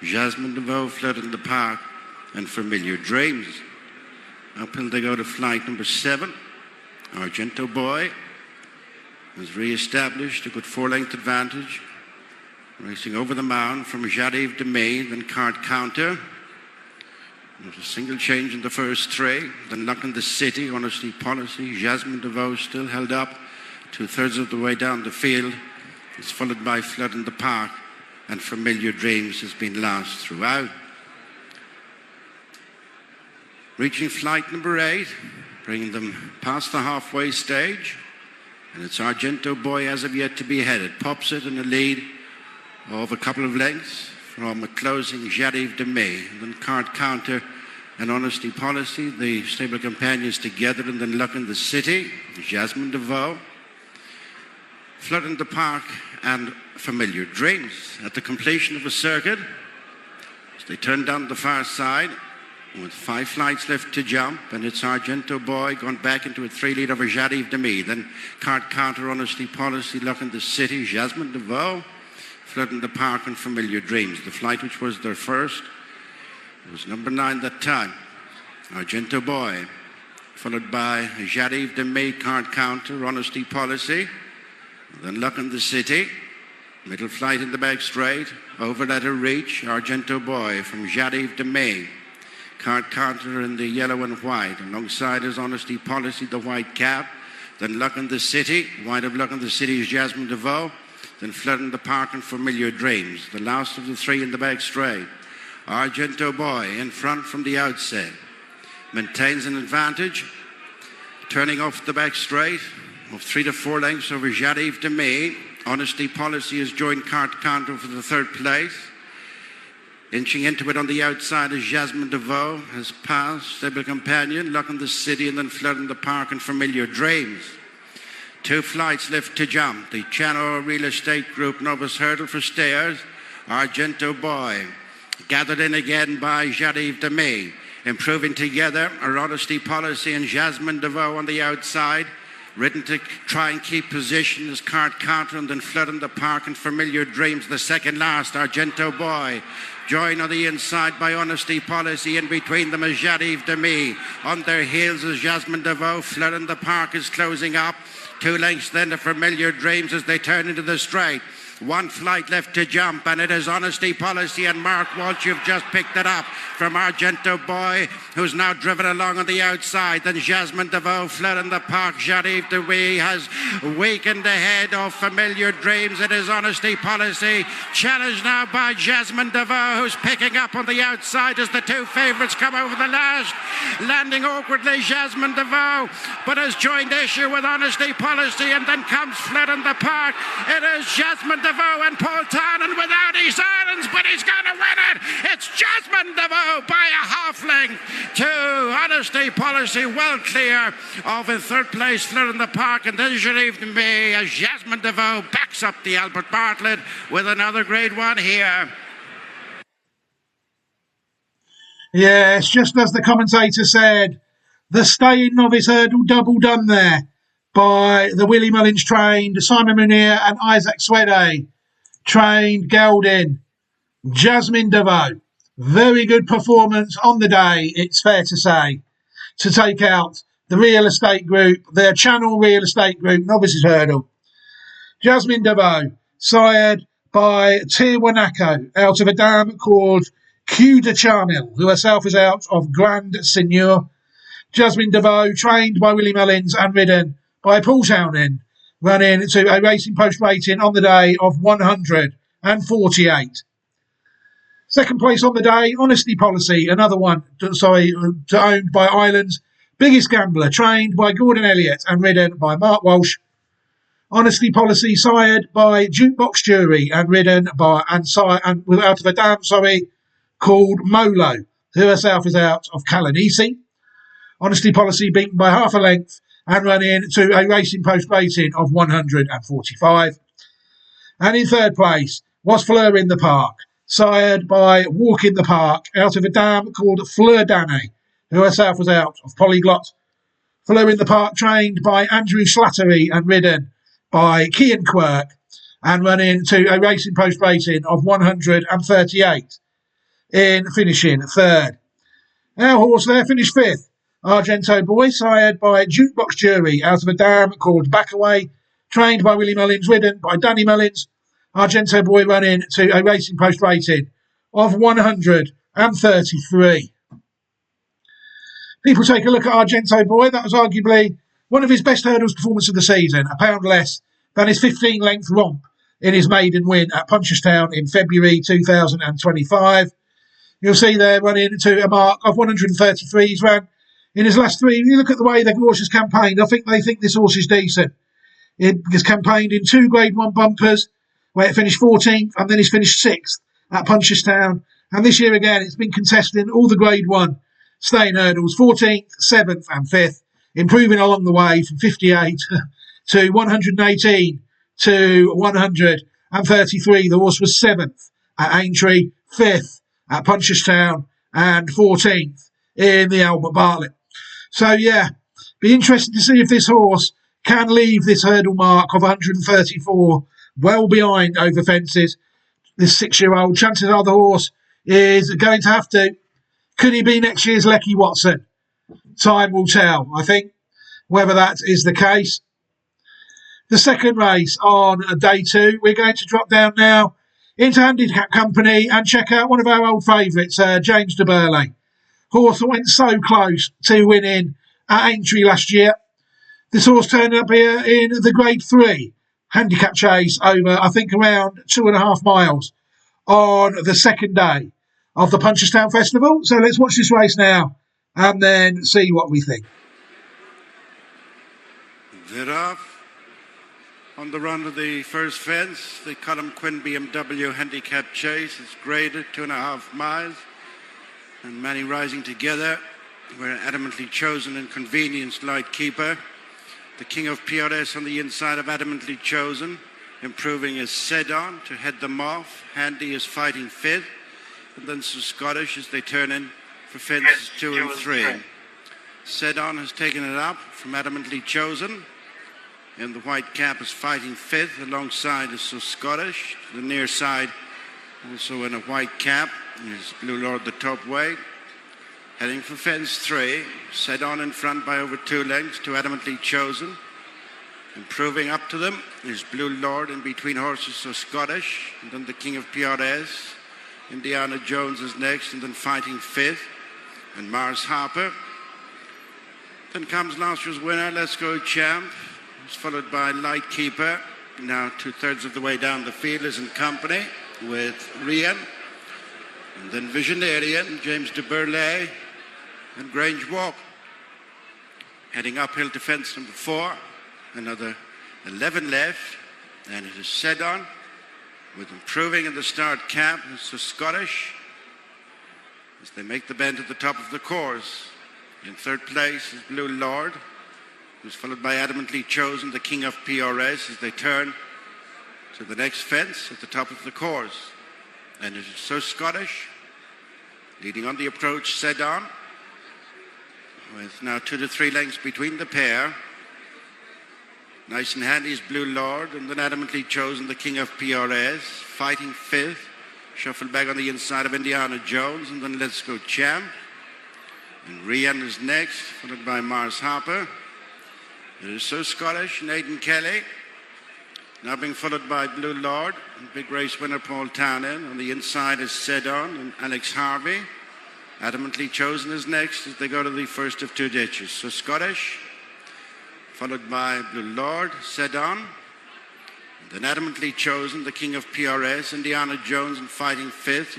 Jasmine DeVoe, Flood in the Park, and Familiar Dreams. Uphill they go to flight number 7. Argento Boy has re-established a good 4-length advantage, racing over the mound from Jarive de Me, then Card Counter. Not a single change in the first 3. Then Luck in the City, Honesty Policy. Jasmine DeVoe still held up 2/3 of the way down the field. It's followed by Flood in the Park, and Familiar Dreams has been last throughout. Reaching flight number 8, bringing them past the halfway stage. And it's Argento Boy as of yet to be headed. Pops it in a lead of a couple of lengths from a closing Jarive de Me. Then Card Counter and Honesty Policy, the stable companions together, and then Luck in the City, Jasmine DeVoe. Flood in the Park and Familiar Dreams. At the completion of the circuit, as they turn down the far side, with 5 flights left to jump, and it's Argento Boy gone back into a 3-lead over Jadif Demi. Then Card Counter, Honesty Policy, Luck in the City, Jasmine DeVoe, Flood in the Park and Familiar Dreams. The flight which was their first was number 9 that time, Argento Boy, followed by Jadif Demi, Card Counter, Honesty Policy, then Luck in the City. Middle flight in the back straight, over Letter Reach, Argento Boy from Jadif Demi. Card Counter in the yellow and white. Alongside is Honesty Policy, the white cap. Then Luck in the City. White of Luck in the City is Jasmine DeVoe. Then Flood in the Park and Familiar Dreams. The last of the 3 in the back straight. Argento Boy in front from the outset. Maintains an advantage. Turning off the back straight of 3 to 4 lengths over Jadif Demi. Honesty Policy has joined Card Counter for the 3rd place. Inching into it on the outside is Jasmine DeVoe, has passed Stable Companion, Luck in the City, and then Flood in the Park and Familiar Dreams. 2 flights left to jump. The Channel Real Estate Group Novice Hurdle for stayers, Argento Boy. Gathered in again by Jadif Demi. Improving together are Honesty Policy and Jasmine DeVoe on the outside. Ridden to try and keep position is Card Counter and then Flood in the Park and Familiar Dreams. The second last, Argento Boy. Joined on the inside by Honesty Policy. In between them is Jadif Demi. On their heels is Jasmine DeVoe. Flood in the Park is closing up. 2 lengths then to Familiar Dreams as they turn into the straight. 1 flight left to jump, and it is Honesty Policy and Mark Walsh. You've just picked it up from Argento Boy, who's now driven along on the outside. Then Jasmine DeVoe, Flood in the Park. Jadif Demi has weakened ahead of Familiar Dreams. It is Honesty Policy, challenged now by Jasmine DeVoe, who's picking up on the outside as the 2 favourites come over the last. Landing awkwardly, Jasmine DeVoe, but has joined issue with Honesty Policy, and then comes Flood in the Park. It is Jasmine DeVoe and Paul Tannen without his irons, but he's going to win it. It's Jasmine DeVoe by a half length to Honesty Policy, well clear of in 3rd place, Flood in the Park, and then Jadif Demi as Jasmine DeVoe backs up the Albert Bartlett with another Grade 1 here. Yes, just as the commentator said, the staying novice hurdle double done there by the Willie Mullins trained Simon Munir and Isaac Swede trained gelding Jasmine DeVoe. Very good performance on the day, it's fair to say, to take out the real estate group, their Channel Real Estate Group novices hurdle. Jasmine DeVoe, sired by Tirwanako, out of a dam called Q de Charmel, who herself is out of Grand Seigneur. Jasmine DeVoe, trained by Willie Mullins and ridden by Paul Townend, running to a racing post rating on the day of 148. Second place on the day, Honesty Policy, another one, owned by Ireland's biggest gambler, trained by Gordon Elliott and ridden by Mark Walsh. Honesty Policy, sired by Jukebox Jury and ridden by out of a dam, called Molo, who herself is out of Calanisi. Honesty Policy beaten by half a length and running to a racing post rating of 145. And in 3rd place was Fleur in the Park, sired by Walk in the Park, out of a dam called Fleur Danny, who herself was out of Polyglot. Fleur in the Park trained by Andrew Slattery and ridden by Cian Quirk and running to a racing post rating of 138 in finishing 3rd. Our horse there finished 5th. Argento Boy, sired by Jukebox Jury, out of a dam called Backaway, trained by Willie Mullins, ridden by Danny Mullins. Argento Boy running to a racing post rating of 133. People take a look at Argento Boy. That was arguably one of his best hurdles performance of the season, a pound less than his 15-length romp in his maiden win at Punchestown in February 2025. You'll see there running to a mark of 133. He's ran in his last 3. You look at the way the horse has campaigned. I think they think this horse is decent. It has campaigned in 2 Grade 1 bumpers, where it finished 14th, and then he's finished 6th at Punchestown. And this year again, it's been contesting all the Grade 1 staying hurdles, 14th, 7th and 5th, improving along the way from 58 to 118 to 133. The horse was 7th at Aintree, 5th at Punchestown, and 14th in the Albert Bartlett. So, yeah, be interested to see if this horse can leave this hurdle mark of 134 well behind over fences. This 6-year-old, chances are the horse is going to have to. Could he be next year's Lecky Watson? Time will tell, I think, whether that is the case. The second race on day 2, we're going to drop down now into Handicap Company and check out one of our old favourites, James de Burley. Horse that went so close to winning at Aintree last year. This horse turned up here in the Grade 3 handicap chase over, I think, around 2.5 miles on the second day of the Punchestown Festival. So let's watch this race now and then see what we think. They're off. On the run of the first fence, the Colum Quinn BMW handicap chase is graded 2.5 miles. And many rising together were adamantly chosen and convenienced light keeper. The King of PRS on the inside of adamantly chosen, improving his Sedon to head them off. Handy is fighting 5th. And then Sir Scottish as they turn in for fences 2 and 3. Sedon has taken it up from adamantly chosen. And the white cap is fighting 5th. Alongside is Sir Scottish. The near side also in a white cap is Blue Lord the top weight. Heading for fence 3. Sedon in front by over 2 lengths to adamantly chosen. Improving up to them is Blue Lord in between horses Sir Scottish. And then the King of PRS. Indiana Jones is next and then fighting 5th. And Mars Harper. Then comes last year's winner, Let's Go Champ. It's followed by Light Keeper. Now 2/3 of the way down the field is in company with Rian. And then Visionarian, James de Burley and Grange Walk. Heading uphill to fence number 4. Another 11 left. And it is Sedon with improving in the start cap. It's the Scottish as they make the bend at the top of the course. In 3rd place is Blue Lord, who's followed by adamantly chosen, the King of PRS, as they turn to the next fence at the top of the course. And it is So Scottish, leading on the approach, Sedon, with now 2 to 3 lengths between the pair. Nice and handy is Blue Lord, and then adamantly chosen, the King of PRS, fighting 5th. Shuffled back on the inside of Indiana Jones, and then Let's Go Champ. And Rian is next, followed by Mars Harper. It is So Scottish and Aidan Kelly. Now being followed by Blue Lord and big race winner Paul Townend. On the inside is Sedon and Alex Harvey. Adamantly chosen is next as they go to the first of 2 ditches. So Scottish, followed by Blue Lord, Sedon. Then adamantly chosen, the King of PRS, Indiana Jones and fighting 5th,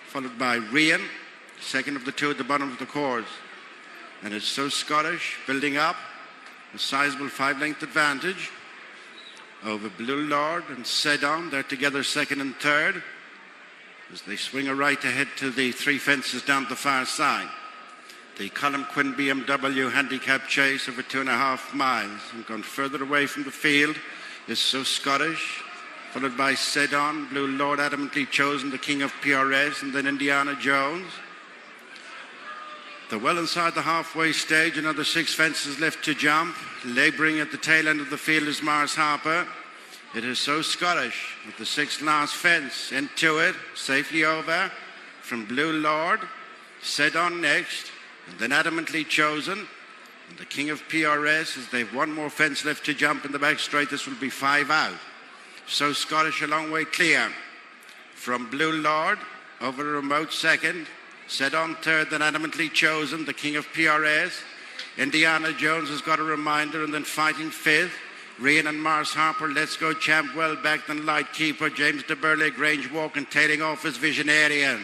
followed by Rian, second of the 2 at the bottom of the course. And it's So Scottish building up a sizable 5-length advantage over Blue Lord and Sedon. They're together 2nd and 3rd as they swing a right ahead to the 3 fences down the far side. The Colum Quinn BMW handicap chase over 2.5 miles. And gone further away from the field is So Scottish, followed by Sedon, Blue Lord adamantly chosen, the King of PRS, and then Indiana Jones. They're well inside the halfway stage, another 6 fences left to jump. Labouring at the tail end of the field is Mars Harper. It is So Scottish at the 6th last fence. Into it, safely over from Blue Lord. Sedon next, and then adamantly chosen. And the King of PRS, as they've 1 more fence left to jump in the back straight, this will be 5 out. So Scottish a long way clear. From Blue Lord, over a remote 2nd. Sedon 3rd, then adamantly chosen, the King of PRS. Indiana Jones has got a reminder, and then fighting 5th. Rian and Mars Harper, Let's Go Champ, well back, then Light Keeper, James de Burley, Grange Walk, and tailing off is Visionarian.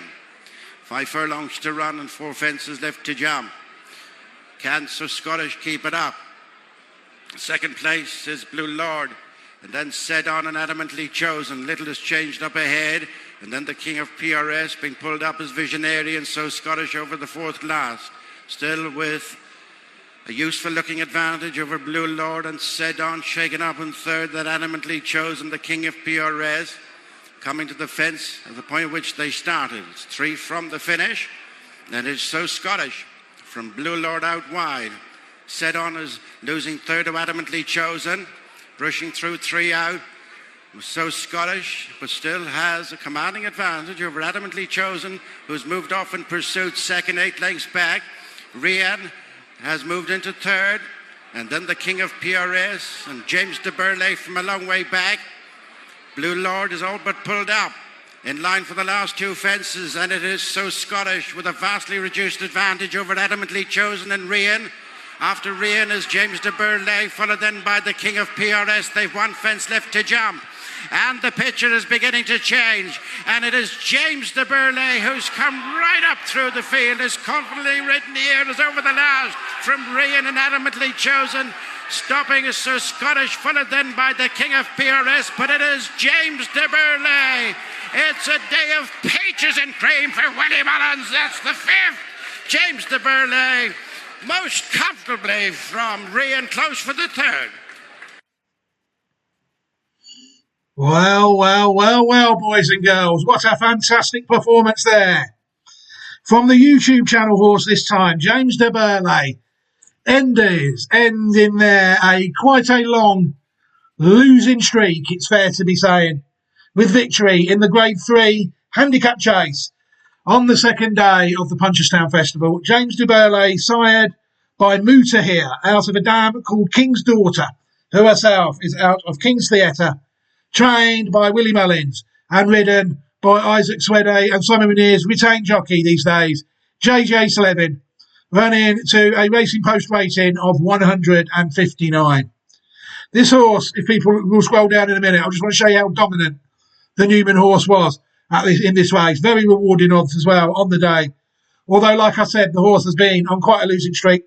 5 furlongs to run and 4 fences left to jump. Can So Scottish keep it up? 2nd place is Blue Lord, and then Sedon and adamantly chosen. Little has changed up ahead, and then the King of PRS being pulled up as Visionary, and So Scottish over the 4th last. Still with A useful looking advantage over Blue Lord and Sedon, shaken up in third, that adamantly chosen the King of PRS. Coming to the fence at the point at which they started. It's 3 from the finish. And it's So Scottish from Blue Lord out wide. Sedon is losing third to adamantly chosen. Brushing through 3 out. So Scottish, but still has a commanding advantage over adamantly chosen, who's moved off in pursuit, second, 8 lengths back. Rian has moved into third, and then the King of PRS and James de Burley from a long way back. Blue Lord is all but pulled up, in line for the last 2 fences, and it is So Scottish with a vastly reduced advantage over adamantly chosen and Rian. After Rian is James de Burley, followed then by the King of PRS. They've 1 fence left to jump. And the picture is beginning to change. And it is James de Burley who's come right up through the field, is confidently ridden here, is over the last from Rian and adamantly chosen. Stopping is So Scottish, followed then by the King of PRS, but it is James de Burley. It's a day of peaches and cream for Willie Mullins. That's the 5th. James de Burley, most comfortably from Rian, close for the 3rd. Well, boys and girls. What a fantastic performance there. From the YouTube channel horse this time, James de Burley. Ending there quite a long losing streak, it's fair to be saying, with victory in the Grade 3 handicap chase on the second day of the Punchestown Festival. James de Burley, sired by Mutahir, out of a dam called King's Daughter, who herself is out of King's Theatre, trained by Willie Mullins and ridden by Isaac Swede and Simon Munir's retained jockey these days, JJ Slevin, running to a Racing Post rating of 159. This horse, if people will scroll down in a minute, I just want to show you how dominant the Newman horse was in this race. Very rewarding odds as well on the day. Although, like I said, the horse has been on quite a losing streak.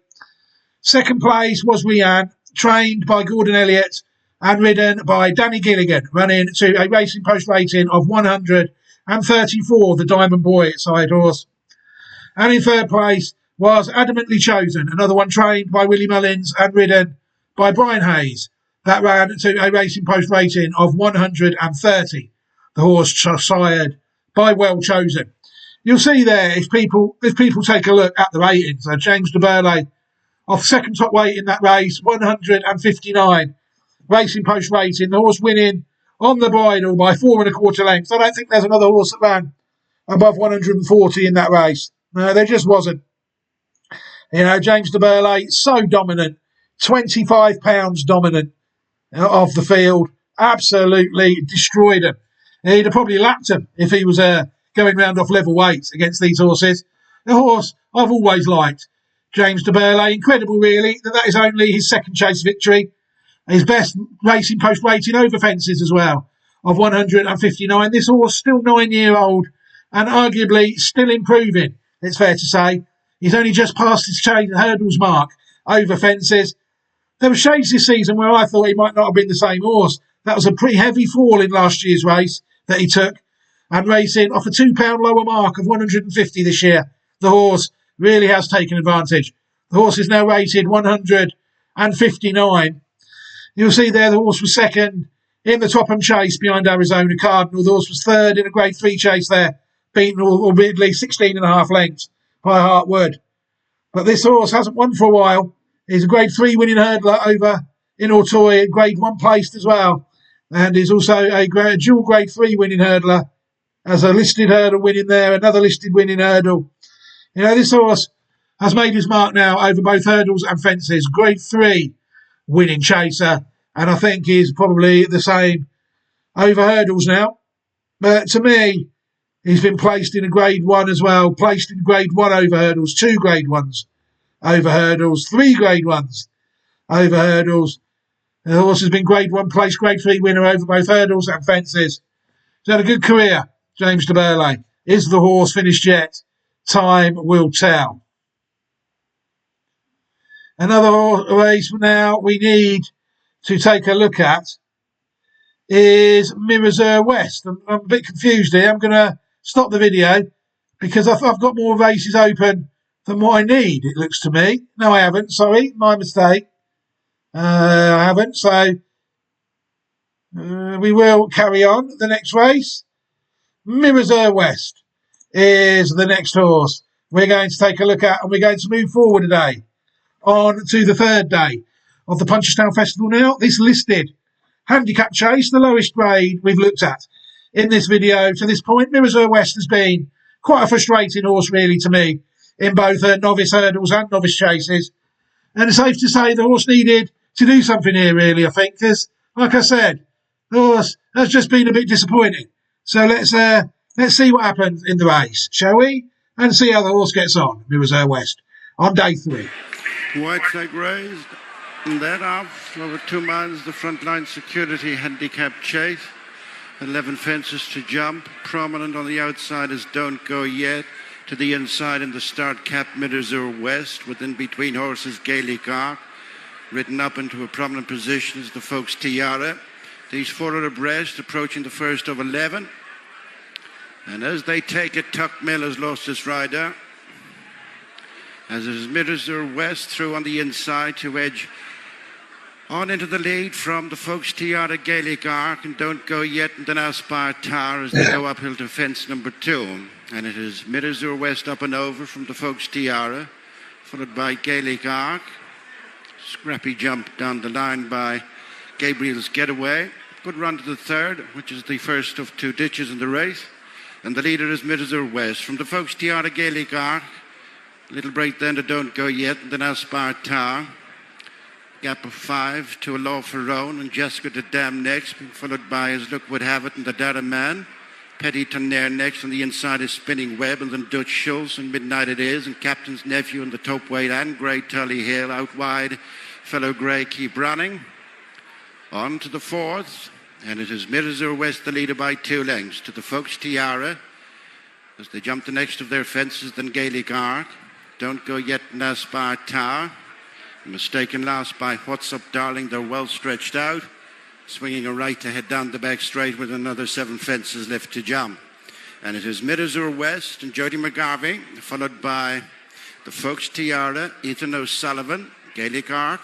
Second place was Rian, trained by Gordon Elliott and ridden by Danny Gilligan, running to a Racing Post rating of 134, the Diamond Boy side horse. And in third place was Adamantly Chosen, another one trained by Willie Mullins and ridden by Brian Hayes. That ran to a Racing Post rating of 130, the horse sired by Well Chosen. You'll see there, if people take a look at the ratings, James de Burley, off second top weight in that race, 159. Racing Post rating, the horse winning on the bridle by 4 1/4 lengths. I don't think there's another horse that ran above 140 in that race. No, there just wasn't. You know, James de Burley, so dominant, 25 pounds dominant of the field, absolutely destroyed him. He'd have probably lapped him if he was going round off level weights against these horses. The horse I've always liked, James de Burley. Incredible, really, that is only his second chase victory. His best Racing Post rating over fences as well, of 159. This horse, still 9-year-old and arguably still improving, it's fair to say. He's only just passed his hurdles mark over fences. There were shades this season where I thought he might not have been the same horse. That was a pretty heavy fall in last year's race that he took, and racing off a £2 lower mark of 150 this year. The horse really has taken advantage. The horse is now rated 159. You'll see there the horse was second in the Topham chase behind Arizona Cardinal. The horse was third in a Grade 3 chase there, beaten albeit 16 and a half lengths by Hartwood. But this horse hasn't won for a while. He's a Grade 3 winning hurdler over in Auteuil, Grade 1 placed as well. And he's also a dual Grade 3 winning hurdler, as a listed hurdle winning there, another listed winning hurdle. You know, this horse has made his mark now over both hurdles and fences. Grade 3 winning chaser, and I think he's probably the same over hurdles now. But to me, he's been placed in a Grade 1 as well, placed in Grade 1 over hurdles, 2 Grade 1s over hurdles, 3 Grade 1s over hurdles. The horse has been Grade 1 placed, Grade 3 winner over both hurdles and fences. He's had a good career, James de Burley. Is the horse finished yet? Time will tell. Another race now we need to take a look at is Mirror West. I'm a bit confused here. I'm going to stop the video because I've got more races open than what I need, it looks to me. No, I haven't. Sorry, my mistake. I haven't. So we will carry on. The next race, Mirrors West, is the next horse we're going to take a look at, and we're going to move forward today on to the third day of the Punchestown Festival. Now, this listed handicap chase, the lowest grade we've looked at in this video to this point. Mirrors West has been quite a frustrating horse, really, to me, in both novice hurdles and novice chases. And it's safe to say the horse needed to do something here, really, I think, because, like I said, the horse has just been a bit disappointing. So let's see what happens in the race, shall we? And see how the horse gets on, Mirrors West, on day 3. White flag raised. And then off, over 2 miles, the frontline security handicap chase. 11 fences to jump. Prominent on the outside is Don't Go Yet. To the inside in the start cap, Mirrors West. Within between horses, Gaelic Arc. Ridden up into a prominent position is the Folks Tiara. These 4 are abreast, approaching the first of 11. And as they take it, Tuck Mill has lost his rider. As it is Mirrors West through on the inside to edge on into the lead from the Folks Tiara, Gaelic Arc, and Don't Go Yet, and then Aspire Tower as they go uphill to fence number 2. And it is Mirrors West up and over from the Folks Tiara, followed by Gaelic Arc. Scrappy jump down the line by Gabriel's Getaway. Good run to the third, which is the first of 2 ditches in the race. And the leader is Mirrors West from the Folks Tiara, Gaelic Arc. Little break then to Don't Go Yet, and then Aspire Tower. Gap of 5 to A Law for Roan, and Jessica the Dam next, followed by As Luck Would Have It and the Dara Man. Petty Tonnerre next, on the inside is Spinning Web, and then Dutch Schultz, and Midnight It Is, and Captain's Nephew in the top weight, and Grey Tully Hill. Out wide, Fellow Grey Keep Running. On to the 4th, and it is Mirrors West the leader by 2 lengths to the Folks Tiara. As they jump the next of their fences, then Gaelic Arc. Don't Go Yet and Aspire Tower. Mistaken last by What's Up Darling, they're well stretched out. Swinging a right to head down the back straight with another 7 fences left to jump. And it is Mirrors West and Jody McGarvey, followed by the Folks Tiara, Ethan O'Sullivan, Gaelic Arc,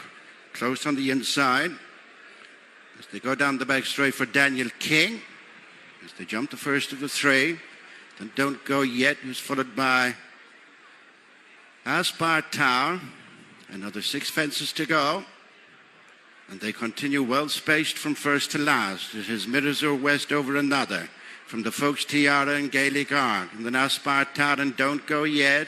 close on the inside. As they go down the back straight for Daniel King, as they jump the first of the 3. Then Don't Go Yet, who's followed by Aspire Tower. Another 6 fences to go. And they continue well spaced from first to last. It is Mirrors West over another from the Folks Tiara and Gaelic Arc. And then Aspire Tower and Don't Go Yet.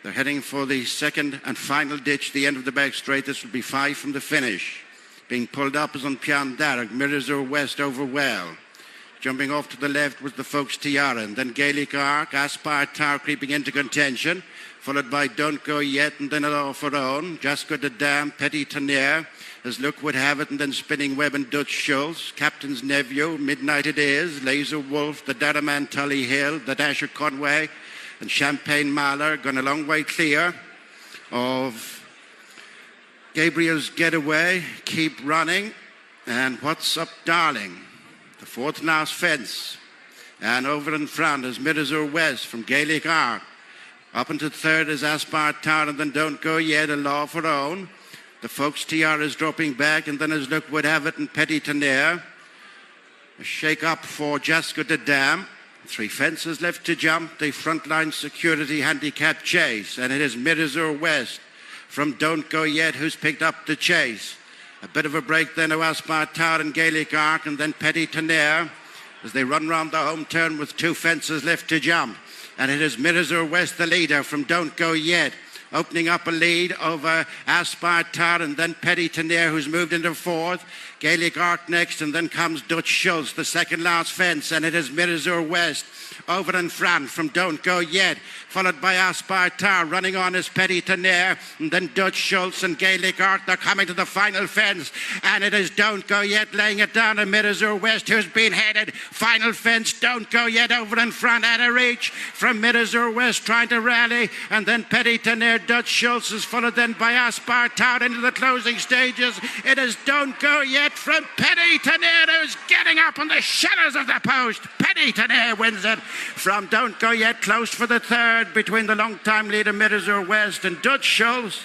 They're heading for the second and final ditch, the end of the back straight. This will be 5 from the finish. Being pulled up is on Pian Darragh. Mirrors West over well. Jumping off to the left was the Folks Tiara. And then Gaelic Arc, Aspire Tower creeping into contention. Followed by Don't Go Yet, and then A Law for Own. Jessica the Dam, Petty Tonnerre, As Luck Would Have It, and then Spinning Web and Dutch Schultz. Captain's Nephew, Midnight It Is, Laser Wolf, the Daraman Tully Hill, the Dasher Conway, and Champagne Mahler. Gone a long way clear of Gabriel's Getaway, Keep Running, and What's Up Darling, the 4th last fence. And over in front is Mirrors West from Gaelic Arc. Up into 3rd is Aspire Tower, and then Don't Go Yet, A Law for Own. The Folks Tiara is dropping back, and then As Luck Would Have It and Petty Tonnerre. A shake-up for Jessica the Dam. 3 fences left to jump. The frontline security handicap chase, and it is Mirrors West from Don't Go Yet who's picked up the chase. A bit of a break then to Aspire Tower and Gaelic Arc, and then Petty Tonnerre as they run round the home turn with 2 fences left to jump. And it is Mirrors West, the leader, from Don't Go Yet, opening up a lead over Aspire Tower, and then Petty Tonnerre, who's moved into 4th. Gaelic Arc next, and then comes Dutch Schultz, the 2nd last fence, and it is Mirrors West over in front from Don't Go Yet, followed by Aspire Tower. Running on is Petty Tonnerre, and then Dutch Schultz and Gaelic Arc. They're coming to the final fence, and it is Don't Go Yet laying it down to Mirrors West, who's been headed. Final fence, Don't Go Yet over in front, at a reach from Mirrors West, trying to rally, and then Petty Tonnerre. Dutch Schultz is followed then by Aspire Tower into the closing stages. It is Don't Go Yet from Petty Tonnerre, who's getting up on the shadows of the post. Petty Tonnerre wins it. from Don't Go Yet, close for the third between the long-time leader Middlesbrough West and Dutch Schultz.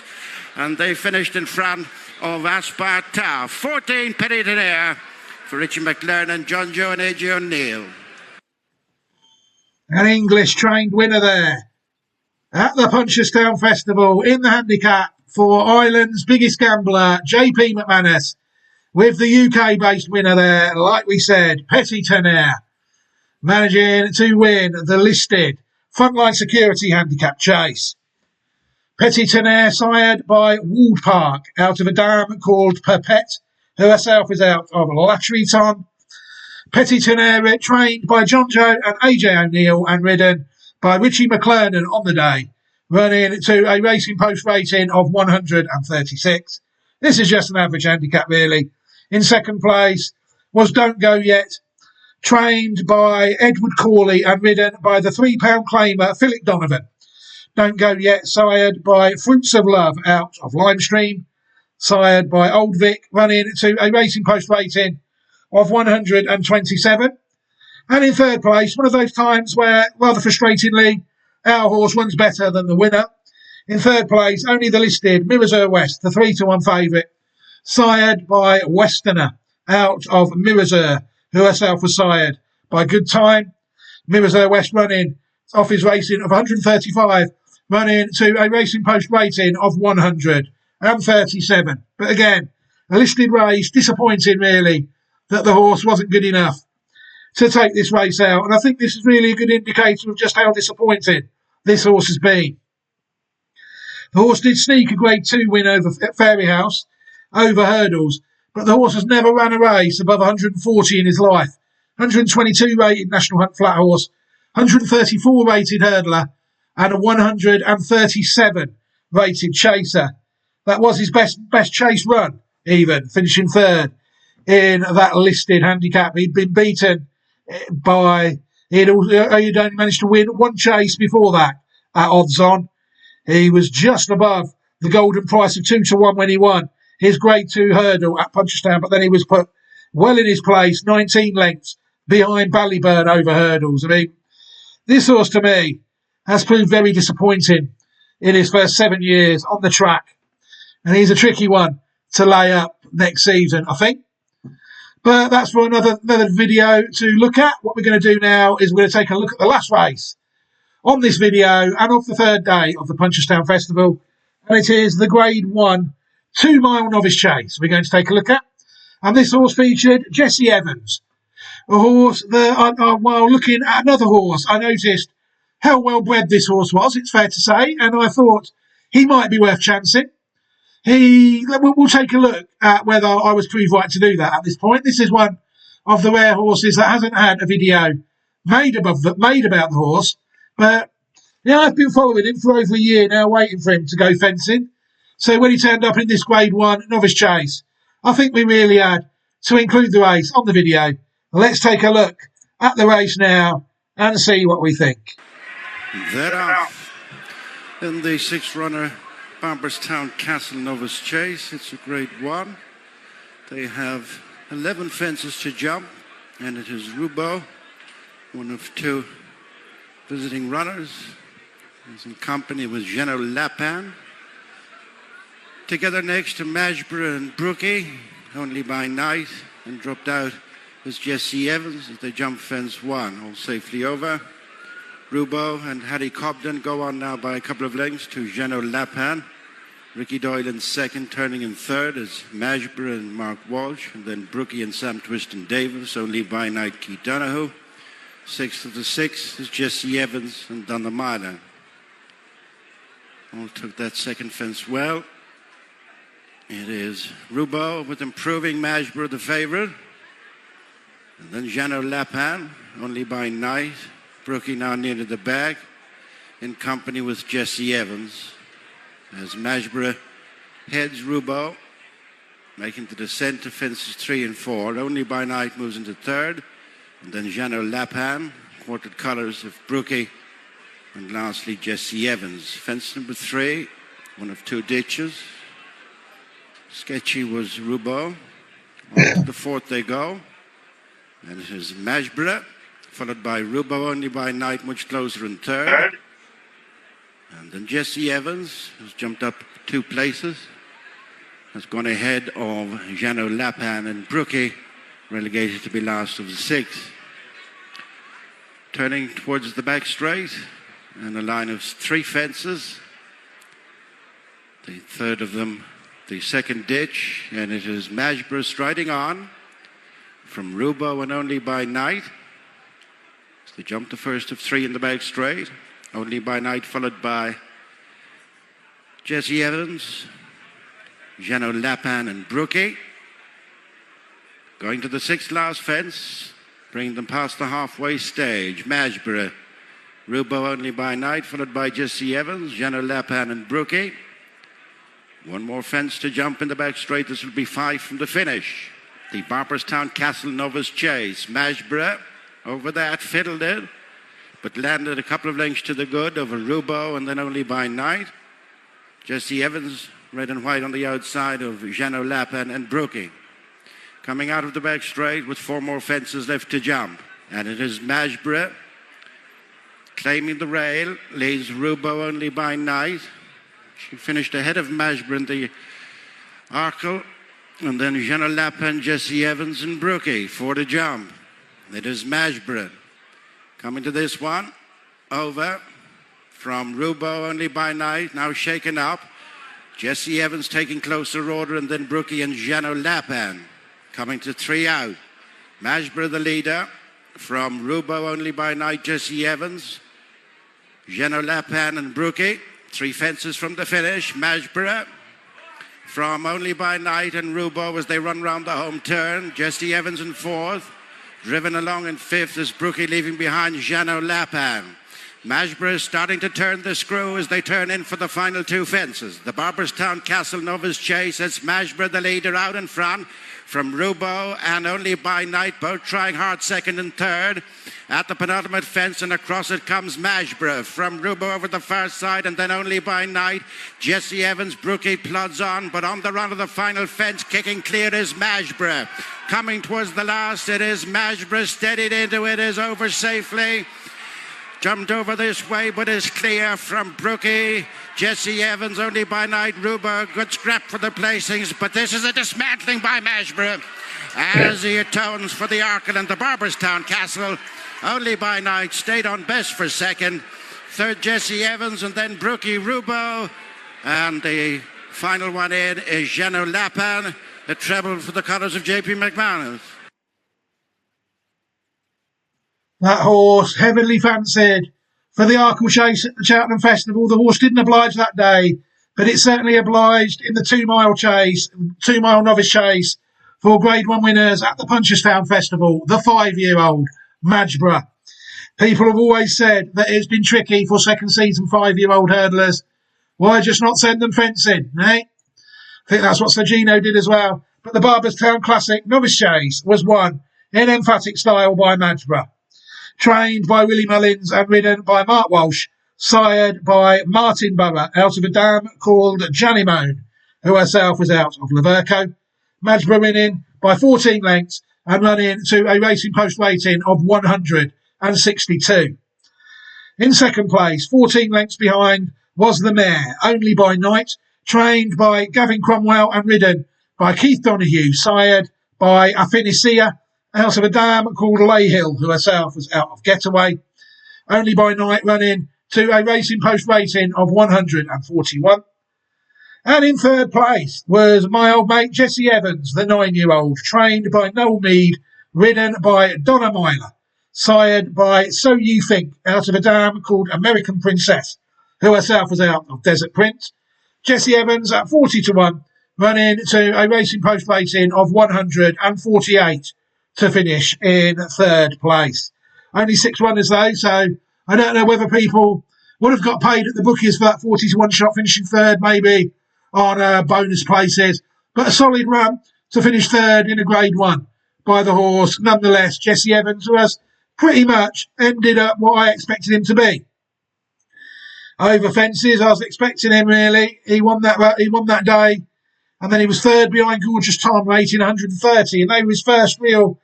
And they finished in front of Aspar Tower. 14 Petit Tonnerre for Richie McLaren and John Joe and A.J. O'Neill. An English trained winner there at the Punchestown Festival in the handicap for Ireland's biggest gambler, JP McManus, with the UK-based winner there, like we said, Petit Tonnerre, managing to win the listed Frontline Security Handicap Chase. Petit Tonnerre sired by Wald Park out of a dam called Perpette, who herself is out of Latreton. Petit Tonnerre trained by John Joe and AJ O'Neill and ridden by Richie McLernan on the day, running to a Racing Post rating of 136. This is just an average handicap, really. In second place was Don't Go Yet, trained by Edward Corley and ridden by the £3 claimer Philip Donovan. Don't Go Yet, sired by Fruits of Love out of Limestream, sired by Old Vic, running to a Racing Post rating of 127. And in third place, one of those times where, rather frustratingly, our horse runs better than the winner. In third place, only the listed Middlesbrough West, the 3-1 favourite, sired by Westerner out of Middlesbrough, who herself was sired by Good Time. Middlesbrough West running off his racing of 135, running to a Racing Post rating of 137. But again, a listed race, disappointing really that the horse wasn't good enough to take this race out. And I think this is really a good indicator of just how disappointing this horse has been. The horse did sneak a Grade 2 win over Fairyhouse, over hurdles, but the horse has never run a race above 140 in his life. 122 rated National Hunt Flat Horse, 134 rated hurdler, and a 137 rated chaser. That was his best chase run, even, finishing third in that listed handicap. He'd been beaten by, he'd only managed to win one chase before that at odds on. He was just above the golden price of 2-1 when he won his Grade 2 hurdle at Punchestown, but then he was put well in his place, 19 lengths behind Ballyburn over hurdles. I mean, this horse to me has proved very disappointing in his first 7 years on the track, and he's a tricky one to lay up next season, I think. But that's for another video to look at. What we're going to do now is we're going to take a look at the last race on this video and of the third day of the Punchestown Festival, and it is the Grade 1 2-mile novice chase we're going to take a look at. And this horse featured Jesse Evans, a horse that, while looking at another horse, I noticed how well bred this horse was, it's fair to say, and I thought he might be worth chancing. We'll take a look at whether I was proved right to do that at this point. This is one of the rare horses that hasn't had a video made about the horse, but yeah, I've been following him for over a year now, waiting for him to go fencing. So when he turned up in this Grade 1 novice chase, I think we really had to include the race on the video. Let's take a look at the race now and see what we think. That off in the sixth runner, Punchestown Castle Novice Chase. It's a Grade 1. They have 11 fences to jump, and it is Roubaud, one of two visiting runners. He's in company with Geno Lapin. Together next to Majborough and Brookie, only by night, and dropped out is Jesse Evans as they jump fence 1, all safely over. Roubaud and Harry Cobden go on now by a couple of lengths to Geno Lapin. Ricky Doyle in second, turning in third is Majborough and Mark Walsh, and then Brookie and Sam Twiston Davis, only by night Keith Donoghue. Sixth of the six is Jesse Evans and Donna Myler. All took that second fence well. It is Roubaud with Improving Majborough, the favourite. And then Geno Lapin, only by night. Brookie now near to the back, in company with Jesse Evans. As Majborough heads Roubaud, making the descent to fences 3 and 4. Only by night moves into third. And then Geno Lapin, quartered colours of Brookie. And lastly, Jesse Evans. Fence number 3, one of two ditches. Sketchy was Roubaud. On to the fourth they go. And it is Majborough, followed by Rubo Only by Night, much closer in third. And then Jesse Evans, who's jumped up 2 places, has gone ahead of Jano Lapan and Brookie, relegated to be last of the 6. Turning towards the back straight, and a line of 3 fences. The third of them, the second ditch, and it is Majbra striding on from Rubo and Only by Night. So they jump the first of 3 in the back straight. Only by Night followed by Jesse Evans, Jano Lapan and Brookie. Going to the 6th last fence, bringing them past the halfway stage. Majbra, Rubo Only by Night, followed by Jesse Evans, Jano Lapan and Brookie. 1 more fence to jump in the back straight. This will be 5 from the finish. The Barberstown Castle Novice Chase. Majbra over that, fiddled it, but landed a couple of lengths to the good over Rubo and then Only by Night. Jesse Evans, red and white on the outside of Jano Lapan and Brookie. Coming out of the back straight with 4 more fences left to jump. And it is Majbra claiming the rail, leads Rubo Only by Night. She finished ahead of Majbra in the Arkle. And then Jano Lapan, Jesse Evans and Brookie for the jump. It is Majbra coming to this one. Over from Rubo Only by Night, now shaken up. Jesse Evans taking closer order, and then Brookie and Jano Lapan coming to 3 out. Majbra the leader from Rubo Only by Night, Jesse Evans, Jano Lapan and Brookie. 3 fences from the finish. Majbra from Only by Night and Rubo as they run round the home turn. Jesse Evans in 4th. Driven along in 5th is Brookie, leaving behind Jano Lapan. Majbra is starting to turn the screw as they turn in for the final 2 fences. The Barberstown Castle Novice Chase. It's Majbra the leader out in front from Rubo and Only by Night, both trying hard 2nd and 3rd. At the penultimate fence and across it comes Majbra from Rubo over the far side and then Only by Night. Jesse Evans, Brookie plods on, but on the run of the final fence, kicking clear is Majbra. Coming towards the last, it is Majbra, steadied into it, is over safely. Jumped over this way, but is clear from Brookie. Jesse Evans, Only by Night, Rubo, good scrap for the placings, but this is a dismantling by Majbra as he atones for the Arkle and the Barberstown Castle. Only by Night stayed on best for 2nd. 3rd, Jesse Evans, and then Brookie, Rubo. And the final one in is Jano Lapan, the treble for the colours of J.P. McManus. That horse, heavily fancied for the Arkle Chase at the Cheltenham Festival. The horse didn't oblige that day, but it certainly obliged in the 2-mile chase, 2-mile novice chase for Grade 1 winners at the Punchestown Festival, the 5-year-old Majbra. People have always said that it's been tricky for second season 5-year-old hurdlers. Why just not send them fencing, eh? I think that's what Sergino did as well. But the Barberstown Classic Novice Chase was won in emphatic style by Majbra. Trained by Willie Mullins and ridden by Mark Walsh, sired by Martin Borough out of a dam called Janimone, who herself was out of Laverco. Majbra winning by 14 lengths and running to a Racing Post rating of 162. In second place, 14 lengths behind, was the mare, Only by Night, trained by Gavin Cromwell and ridden by Keith Donoghue, sired by Affinisia, out of a dam called Layhill, who herself was out of Getaway. Only by Night running to a Racing Post rating of 141. And in third place was my old mate Jesse Evans, the 9-year-old, trained by Noel Mead, ridden by Donna Myler, sired by So You Think, out of a dam called American Princess, who herself was out of Desert Prince. Jesse Evans at 40-1, running to a Racing Post rating of 148 to finish in third place. Only 6 runners though, so I don't know whether people would have got paid at the bookies for that 40-1 shot finishing third, maybe on bonus places. But a solid run to finish third in a Grade 1 by the horse. Nonetheless, Jesse Evans, who has pretty much ended up what I expected him to be. Over fences, I was expecting him really. He won that day. And then he was third behind Gorgeous Tom, rating 130. And they were his first real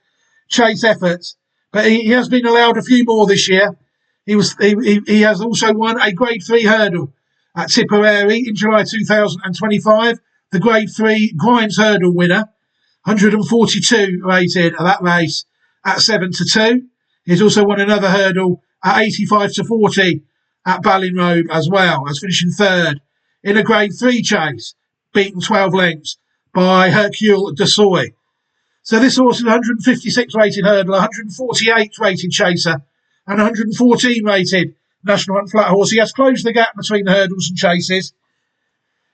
chase efforts. but he has been allowed a few more this year. He has also won a Grade 3 hurdle at Tipperary in July 2025. The Grade 3 Grimes hurdle winner, 142 rated at that race at 7-2. He's also won another hurdle at 85-40 at Ballinrobe as well, as finishing third in a Grade 3 chase, beaten 12 lengths by Hercule de Soy. So this horse is 156 rated hurdler, 148 rated chaser, and 114 rated National Hunt Flat horse. He has closed the gap between hurdles and chases.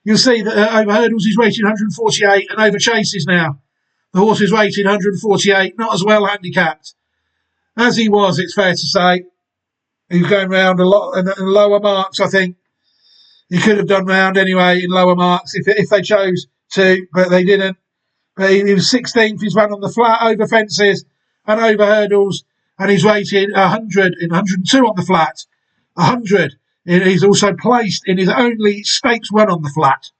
You'll see that over hurdles he's rated 148, and over chases now the horse is rated 148, not as well handicapped as he was, it's fair to say. He was going round a lot in lower marks, I think. He could have done round anyway in lower marks if they chose to, but they didn't. But he was 16th. He's run on the flat, over fences and over hurdles, and he's rated 100 in 102 on the flat, 100. He's also placed in his only stakes run on the flat.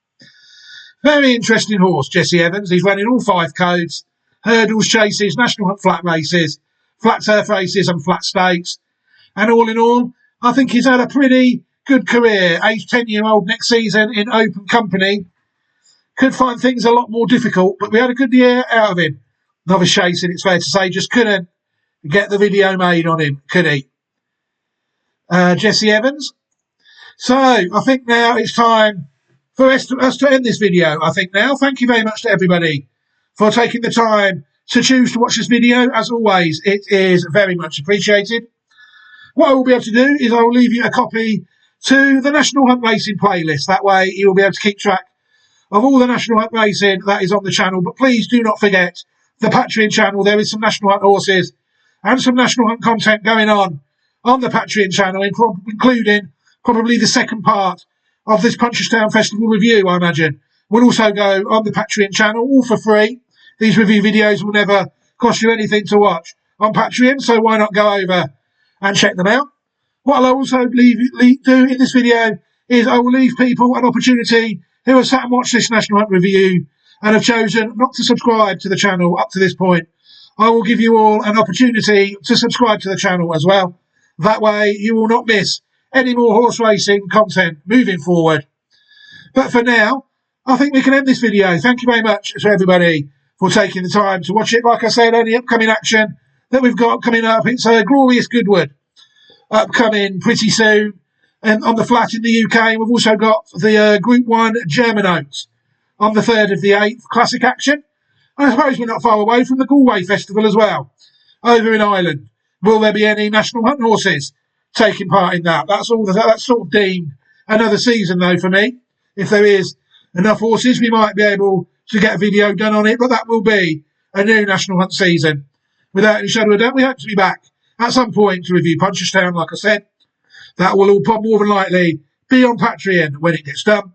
Very interesting horse, Jesse Evans. He's running all 5 codes: hurdles, chases, National Hunt Flat races, flat turf races and flat stakes. And all in all, I think he's had a pretty good career. Age 10-year-old next season in open company. Could find things a lot more difficult, but we had a good year out of him. Novice chasing, it's fair to say, just couldn't get the video made on him, could he? Jesse Evans. So I think now it's time for us to end this video. I think now. Thank you very much to everybody for taking the time to choose to watch this video. As always, it is very much appreciated. What I will be able to do is I will leave you a copy to the National Hunt Racing playlist. That way you will be able to keep track of all the National Hunt Racing that is on the channel. But please do not forget the Patreon channel. There is some National Hunt horses and some National Hunt content going on the Patreon channel, including probably the second part of this Punchestown Festival review, I imagine. Will also go on the Patreon channel, all for free. These review videos will never cost you anything to watch on Patreon, so why not go over and check them out. What I'll also do in this video is I will leave people an opportunity who have sat and watched this National Hunt review and have chosen not to subscribe to the channel up to this point. I will give you all an opportunity to subscribe to the channel as well. That way you will not miss any more horse racing content moving forward. But for now, I think we can end this video. Thank you very much to everybody for taking the time to watch it. Like I said, any upcoming action that we've got coming up, it's a Glorious Goodwood upcoming pretty soon, and on the flat in the UK. We've also got the Group 1 German Oaks on the 3rd of the 8th, classic action. And I suppose we're not far away from the Galway Festival as well, over in Ireland. Will there be any National Hunt horses taking part in that? That's sort of deemed another season though for me. If there is enough horses, we might be able to get a video done on it, but that will be a new National Hunt season. Without any shadow of a doubt, we hope to be back at some point to review Punchestown, like I said. That will all more than likely be on Patreon when it gets done.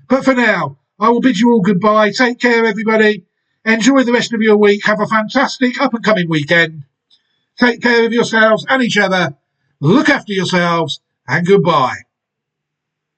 But for now, I will bid you all goodbye. Take care, everybody. Enjoy the rest of your week. Have a fantastic up-and-coming weekend. Take care of yourselves and each other. Look after yourselves, and goodbye.